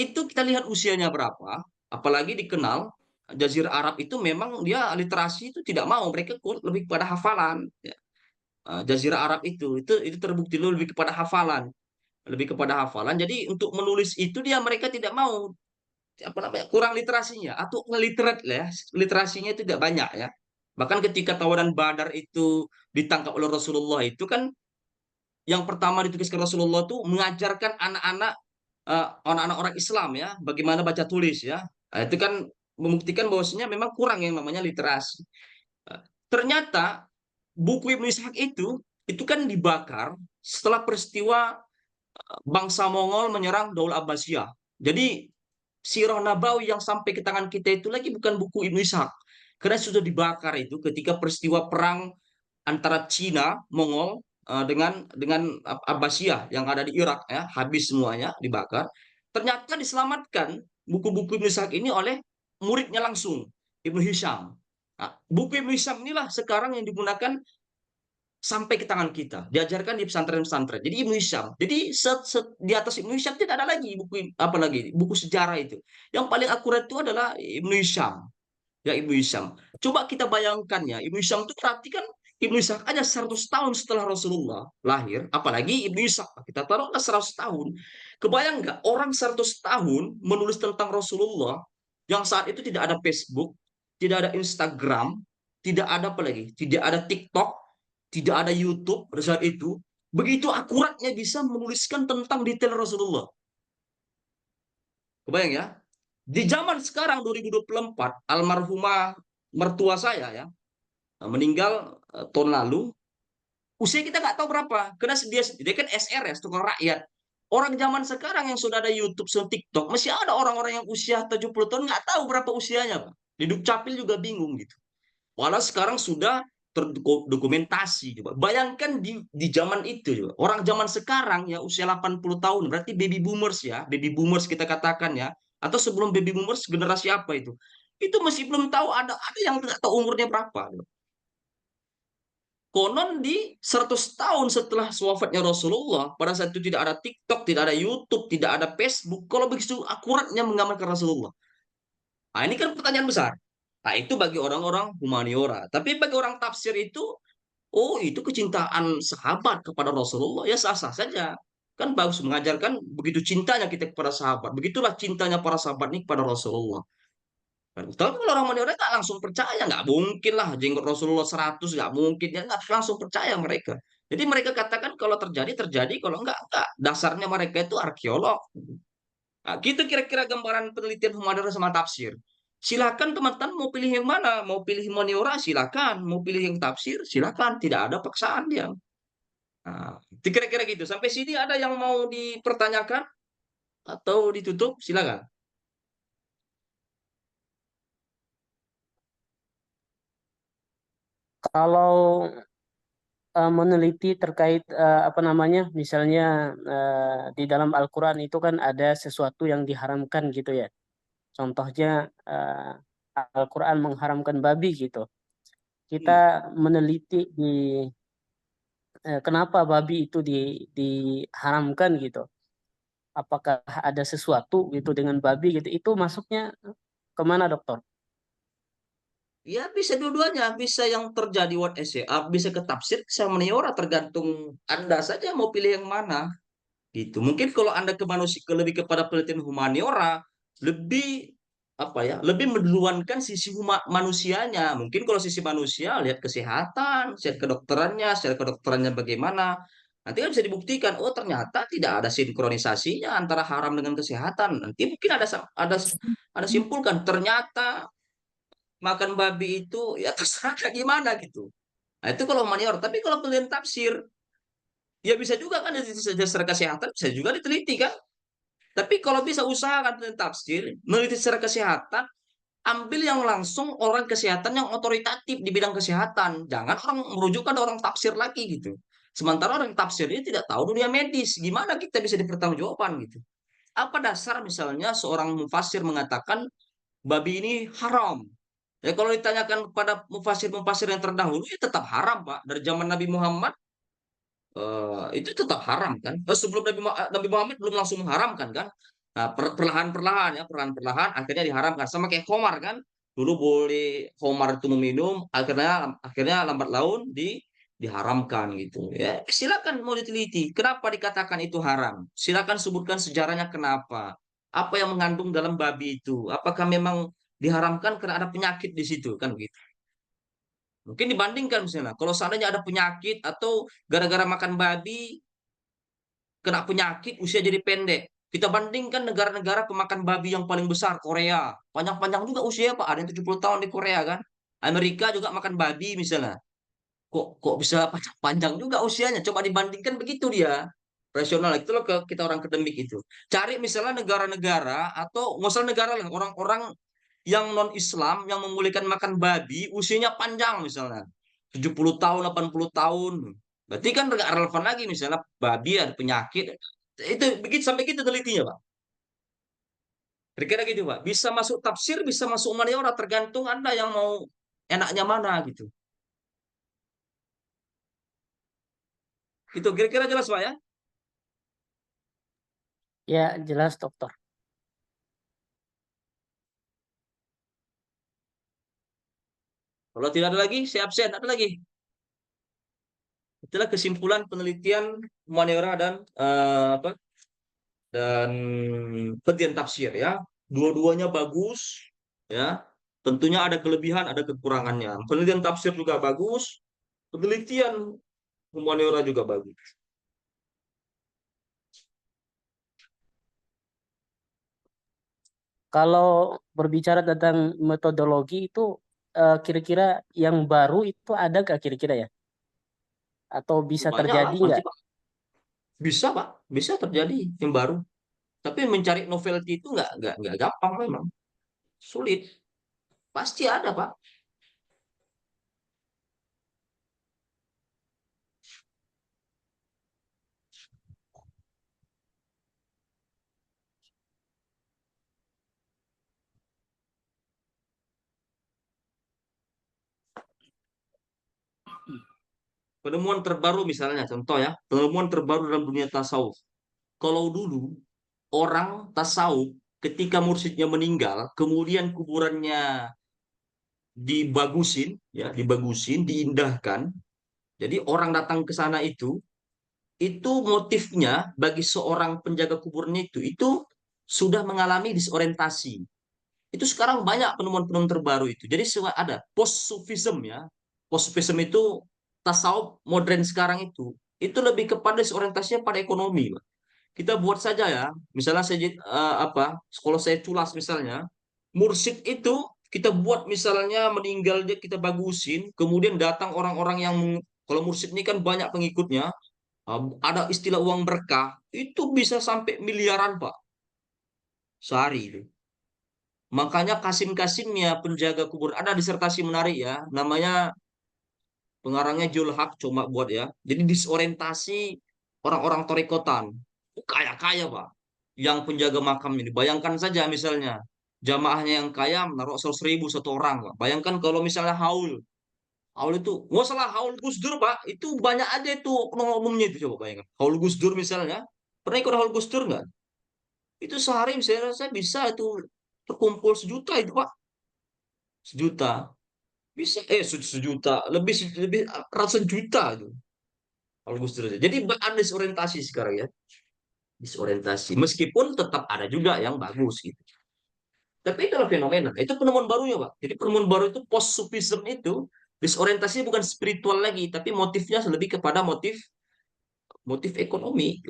itu kita lihat usianya berapa, apalagi dikenal Jazirah Arab itu memang dia literasi itu tidak mau, mereka lebih kepada hafalan. Ya. Jazirah Arab itu terbukti lebih kepada hafalan, lebih kepada hafalan. Jadi untuk menulis itu mereka tidak mau apa namanya kurang literasinya atau literat lah ya, literasinya itu tidak banyak ya. Bahkan ketika tawanan Badar itu ditangkap oleh Rasulullah itu kan yang pertama dituliskan Rasulullah itu mengajarkan anak-anak orang Islam ya bagaimana baca tulis ya. Nah, itu kan membuktikan bahwasanya memang kurang yang namanya literasi. Nah, ternyata buku Ibnu Ishaq itu kan dibakar setelah peristiwa bangsa Mongol menyerang Daulah Abbasiyah. Jadi Sirah Nabawi yang sampai ke tangan kita itu lagi bukan buku Ibnu Ishaq. Karena sudah dibakar itu ketika peristiwa perang antara Cina, Mongol dengan Abbasiyah yang ada di Irak ya, habis semuanya dibakar. Ternyata diselamatkan buku-buku Ibnu Ishaq ini oleh muridnya langsung, Ibnu Hisham. Nah, buku Ibnu Hisham inilah sekarang yang digunakan sampai ke tangan kita, diajarkan di pesantren-pesantren. Jadi Ibnu Hisham. Jadi di atas Ibnu Hisham tidak ada lagi buku sejarah itu. Yang paling akurat itu adalah Ibnu Hisham. Ya Ibnu Hisham. Coba kita bayangkan ya, Ibnu Hisham itu berarti kan Ibnu Ishaq aja 100 tahun setelah Rasulullah lahir, apalagi Ibnu Ishaq. Kita taruhlah 100 tahun. Kebayang nggak orang 100 tahun menulis tentang Rasulullah yang saat itu tidak ada Facebook, tidak ada Instagram, tidak ada apa lagi, tidak ada TikTok, tidak ada YouTube pada saat itu, begitu akuratnya bisa menuliskan tentang detail Rasulullah. Kebayang ya? Di zaman sekarang 2024, almarhumah mertua saya ya, meninggal tahun lalu, usia kita nggak tahu berapa, karena dia kan SRS, tukang rakyat. Orang zaman sekarang yang sudah ada YouTube, sudah TikTok, masih ada orang-orang yang usia 70 tahun nggak tahu berapa usianya, Pak. Di Dukcapil juga bingung gitu. Walau sekarang sudah terdokumentasi. Coba. Bayangkan di zaman itu. Coba. Orang zaman sekarang ya usia 80 tahun. Berarti baby boomers ya. Baby boomers kita katakan ya. Atau sebelum baby boomers generasi apa itu? Itu masih belum tahu, ada yang nggak tahu umurnya berapa. Konon di 100 tahun setelah wafatnya Rasulullah, pada saat itu tidak ada TikTok, tidak ada YouTube, tidak ada Facebook. Kalau begitu akuratnya menggambarkan Rasulullah. Nah, ini kan pertanyaan besar. Nah, itu bagi orang-orang humaniora. Tapi bagi orang tafsir itu, oh itu kecintaan sahabat kepada Rasulullah. Ya sah-sah saja. Kan bagus mengajarkan begitu cintanya kita kepada sahabat. Begitulah cintanya para sahabat ini kepada Rasulullah. Tapi kalau orang humaniora nggak langsung percaya, nggak mungkin lah jenggot Rasulullah 100, nggak mungkin. Ya nggak langsung percaya mereka. Jadi mereka katakan kalau terjadi, terjadi. Kalau enggak. Dasarnya mereka itu arkeolog. Nah, gitu kira-kira gambaran penelitian humaniora sama tafsir. Silakan teman-teman mau pilih yang mana, mau pilih humaniora silakan, mau pilih yang tafsir silakan, tidak ada paksaan dia. Nah, itu kira-kira gitu. Sampai sini ada yang mau dipertanyakan atau ditutup? Silakan. Kalau meneliti terkait apa namanya, misalnya di dalam Al-Quran itu kan ada sesuatu yang diharamkan gitu ya. Contohnya Al-Quran mengharamkan babi gitu. Kita Hmm. meneliti di kenapa babi itu diharamkan gitu. Apakah ada sesuatu gitu dengan babi gitu? Itu masuknya kemana dokter? Ya bisa dua-duanya, bisa yang terjadi what SCA, bisa ke tafsir, bisa meniora, tergantung Anda saja mau pilih yang mana. Gitu. Mungkin kalau Anda ke manusia lebih kepada penelitian humaniora, lebih apa ya? Lebih menduankan sisi manusianya. Mungkin kalau sisi manusia lihat kesehatan, lihat kedokterannya, secara kedokterannya bagaimana. Nanti kan bisa dibuktikan, oh ternyata tidak ada sinkronisasinya antara haram dengan kesehatan. Nanti mungkin ada simpulkan ternyata makan babi itu ya terserah kayak gimana gitu. Nah, itu kalau humaniora. Tapi kalau penelitian tafsir, ya bisa juga kan dari dasar kesehatan bisa juga diteliti kan. Tapi kalau bisa usahakan penelitian tafsir, meneliti secara kesehatan, ambil yang langsung orang kesehatan yang otoritatif di bidang kesehatan. Jangan orang merujuk pada orang tafsir lagi gitu. Sementara orang tafsir ini tidak tahu dunia medis. Gimana kita bisa dipertanggungjawabkan gitu. Apa dasar misalnya seorang mufasir mengatakan babi ini haram? Ya kalau ditanyakan kepada mufasir-mufasir yang terdahulu, ya tetap haram, Pak. Dari zaman Nabi Muhammad itu tetap haram kan. Sebelum Nabi Muhammad belum langsung mengharamkan kan. Nah, perlahan-perlahan ya, perlahan-perlahan akhirnya diharamkan. Sama kayak khamar kan. Dulu boleh khamar itu meminum, akhirnya akhirnya lambat laun diharamkan gitu. Ya, silakan mau diteliti. Kenapa dikatakan itu haram? Silakan sebutkan sejarahnya kenapa. Apa yang mengandung dalam babi itu? Apakah memang diharamkan karena ada penyakit di situ kan gitu. Mungkin dibandingkan misalnya, kalau seandainya ada penyakit atau gara-gara makan babi kena penyakit usia jadi pendek. Kita bandingkan negara-negara pemakan babi yang paling besar, Korea. Panjang-panjang juga usia, Pak. Ada yang 70 tahun di Korea kan. Amerika juga makan babi misalnya. Kok bisa panjang-panjang juga usianya. Coba dibandingkan begitu dia. Rasional itu loh ke kita orang akademik itu. Cari misalnya negara-negara atau nggak usah negara lah, orang-orang yang non-Islam yang memulihkan makan babi usianya panjang misalnya 70 tahun 80 tahun, berarti kan nggak relevan lagi misalnya babi ada penyakit itu begitu sampai gitu telitinya Pak, kira-kira gitu Pak, bisa masuk tafsir bisa masuk humaniora tergantung Anda yang mau enaknya mana gitu, itu kira-kira jelas Pak ya. Ya jelas dokter. Kalau tidak ada lagi saya absen, ada lagi. Itulah kesimpulan penelitian humaniora dan apa dan penelitian tafsir ya. Dua-duanya bagus ya. Tentunya ada kelebihan, ada kekurangannya. Penelitian tafsir juga bagus, penelitian humaniora juga bagus. Kalau berbicara tentang metodologi itu kira-kira yang baru itu ada nggak kira-kira ya? Atau bisa Banyak lah terjadi pasti nggak? Pak. Bisa Pak, bisa terjadi yang baru. Tapi mencari novelty itu nggak gampang memang. Sulit. Pasti ada Pak. Penemuan terbaru misalnya, contoh ya, penemuan terbaru dalam dunia tasawuf. Kalau dulu orang tasawuf ketika mursyidnya meninggal, kemudian kuburannya dibagusin, ya, dibagusin, diindahkan. Jadi orang datang ke sana itu motifnya bagi seorang penjaga kuburnya itu sudah mengalami disorientasi. Itu sekarang banyak penemuan-penemuan terbaru itu. Jadi ada post-sufism ya. Post-sufism itu tasawuf modern sekarang itu lebih kepada disorientasinya pada ekonomi. Pak. Kita buat saja ya, misalnya saya kalau saya culas misalnya, mursyid itu kita buat misalnya meninggal dia kita bagusin, kemudian datang orang-orang yang kalau mursyid ini kan banyak pengikutnya, ada istilah uang berkah, itu bisa sampai miliaran Pak, sehari itu. Makanya kasim-kasimnya penjaga kubur ada disertasi menarik ya, namanya pengarangnya Julhak cuma buat ya. Jadi disorientasi orang-orang torekotan, kaya-kaya Pak, yang penjaga makam ini. Bayangkan saja misalnya jamaahnya yang kaya menaruh 100.000 satu orang Pak. Bayangkan kalau misalnya haul, haul itu nggak salah haul Gus Dur Pak, itu banyak aja itu oknum umumnya itu coba bayangkan. Haul Gus Dur misalnya, pernah ikut haul Gus Dur nggak? Itu sehari saya rasa bisa itu terkumpul 1 juta itu Pak. 1 juta. Bisa sejuta, lebih ratusan juta itu. Kalau Gus Dur. Jadi ada disorientasi sekarang ya. Disorientasi. Meskipun tetap ada juga yang bagus gitu. Tapi itu adalah fenomena. Itu penemuan barunya, Pak. Jadi penemuan baru itu post-sufism itu disorientasi bukan spiritual lagi, tapi motifnya lebih kepada motif ekonomi.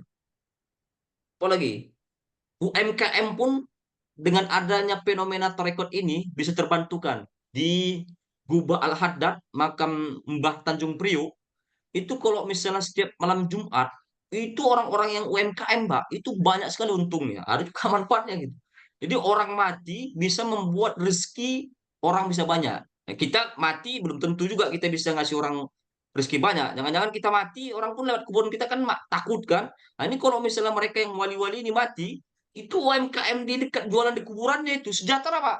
Apalagi UMKM pun dengan adanya fenomena tarekat ini bisa terbantukan di Gubah Al-Haddad, makam Mbah Tanjung Priok, itu kalau misalnya setiap malam Jumat, itu orang-orang yang UMKM, Mbak, itu banyak sekali untungnya. Ada juga manfaatnya gitu. Jadi orang mati bisa membuat rezeki orang bisa banyak. Nah, kita mati belum tentu juga kita bisa ngasih orang rezeki banyak. Jangan-jangan kita mati, orang pun lewat kebun kita kan takut kan. Nah ini kalau misalnya mereka yang wali-wali ini mati, itu UMKM di dekat jualan di kuburannya itu sejahtera, Pak.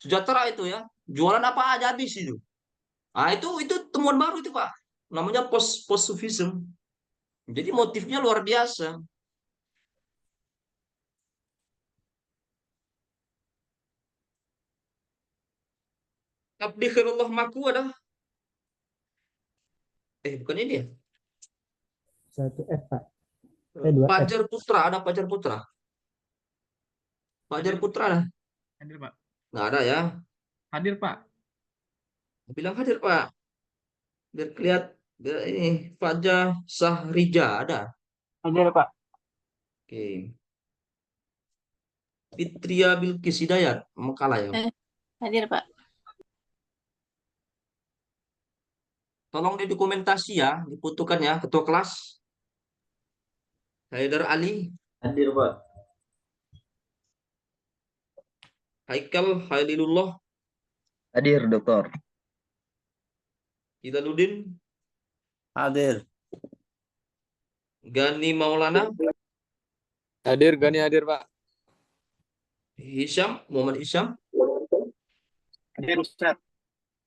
Sejahtera itu ya. Jualan apa aja habis itu. Nah, itu temuan baru itu, Pak. Namanya post-sufism. Jadi motifnya luar biasa. Abdi khairullah maku ada. Bukan ini ya. 1F, Pak. 2F. Fajar Putra, ada Fajar Putra. Fajar Putra ada. Hadir, Pak. Nggak ada ya. Hadir, Pak. Bilang hadir, Pak. Biar kelihatan. Biar ini. Fajar Sahrija ada. Hadir, Pak. Oke. Fitria Bilqis Hidayat. Makalah ya. Hadir, Pak. Tolong didokumentasi ya. Dibutuhkan ya. Ketua kelas. Haidar Ali. Hadir, Pak. Haikal Khalilullah. Hadir, Dokter. Hidaluddin. Hadir. Gani Maulana. Hadir, Gani hadir, Pak. Hisham. Muhammad Hisham. Hadir, Ustaz.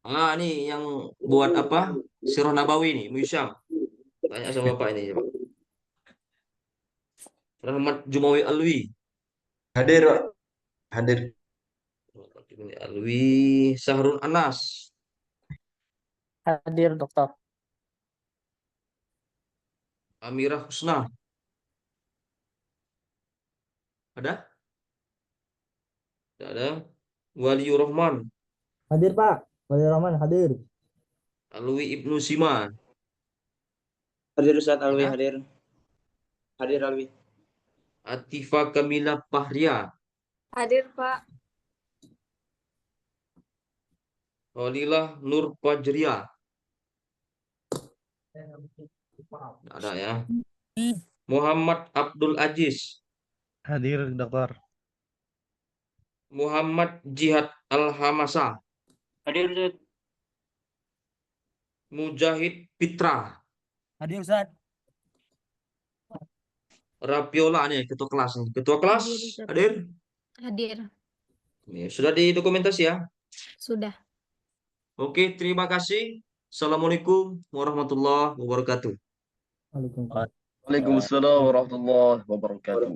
Ini yang buat apa? Sirah Nabawi nih, Hisham. Tanya sama Bapak ini, Pak. Rahmat Jumawi Alwi. Hadir, Pak. Hadir. Alwi Sahrul Anas. Hadir, Dokter. Amirah Husna. Ada? Tidak ada. Waliur Rahman. Hadir, Pak. Waliur Rahman hadir. Alwi Ibnu Sima. Hadir, Ustaz Alwi. Ada? Hadir. Hadir, Alwi. Atifa Kamila Fahria. Hadir, Pak. Khalilah Nur Fajria. Tidak ada ya. Muhammad Abdul Aziz. Hadir, Dokter. Muhammad Jihad Al-Hamasa. Hadir, Ustaz. Mujahid Fitra. Hadir, Ustaz. Rapiola nih ketua kelas nih. Ketua kelas Hadir, Ustaz. hadir. Hadir. Sudah didokumentasi ya. Sudah. Oke, terima kasih. Assalamualaikum warahmatullahi wabarakatuh. Waalaikumsalam. Waalaikumsalam warahmatullahi wabarakatuh.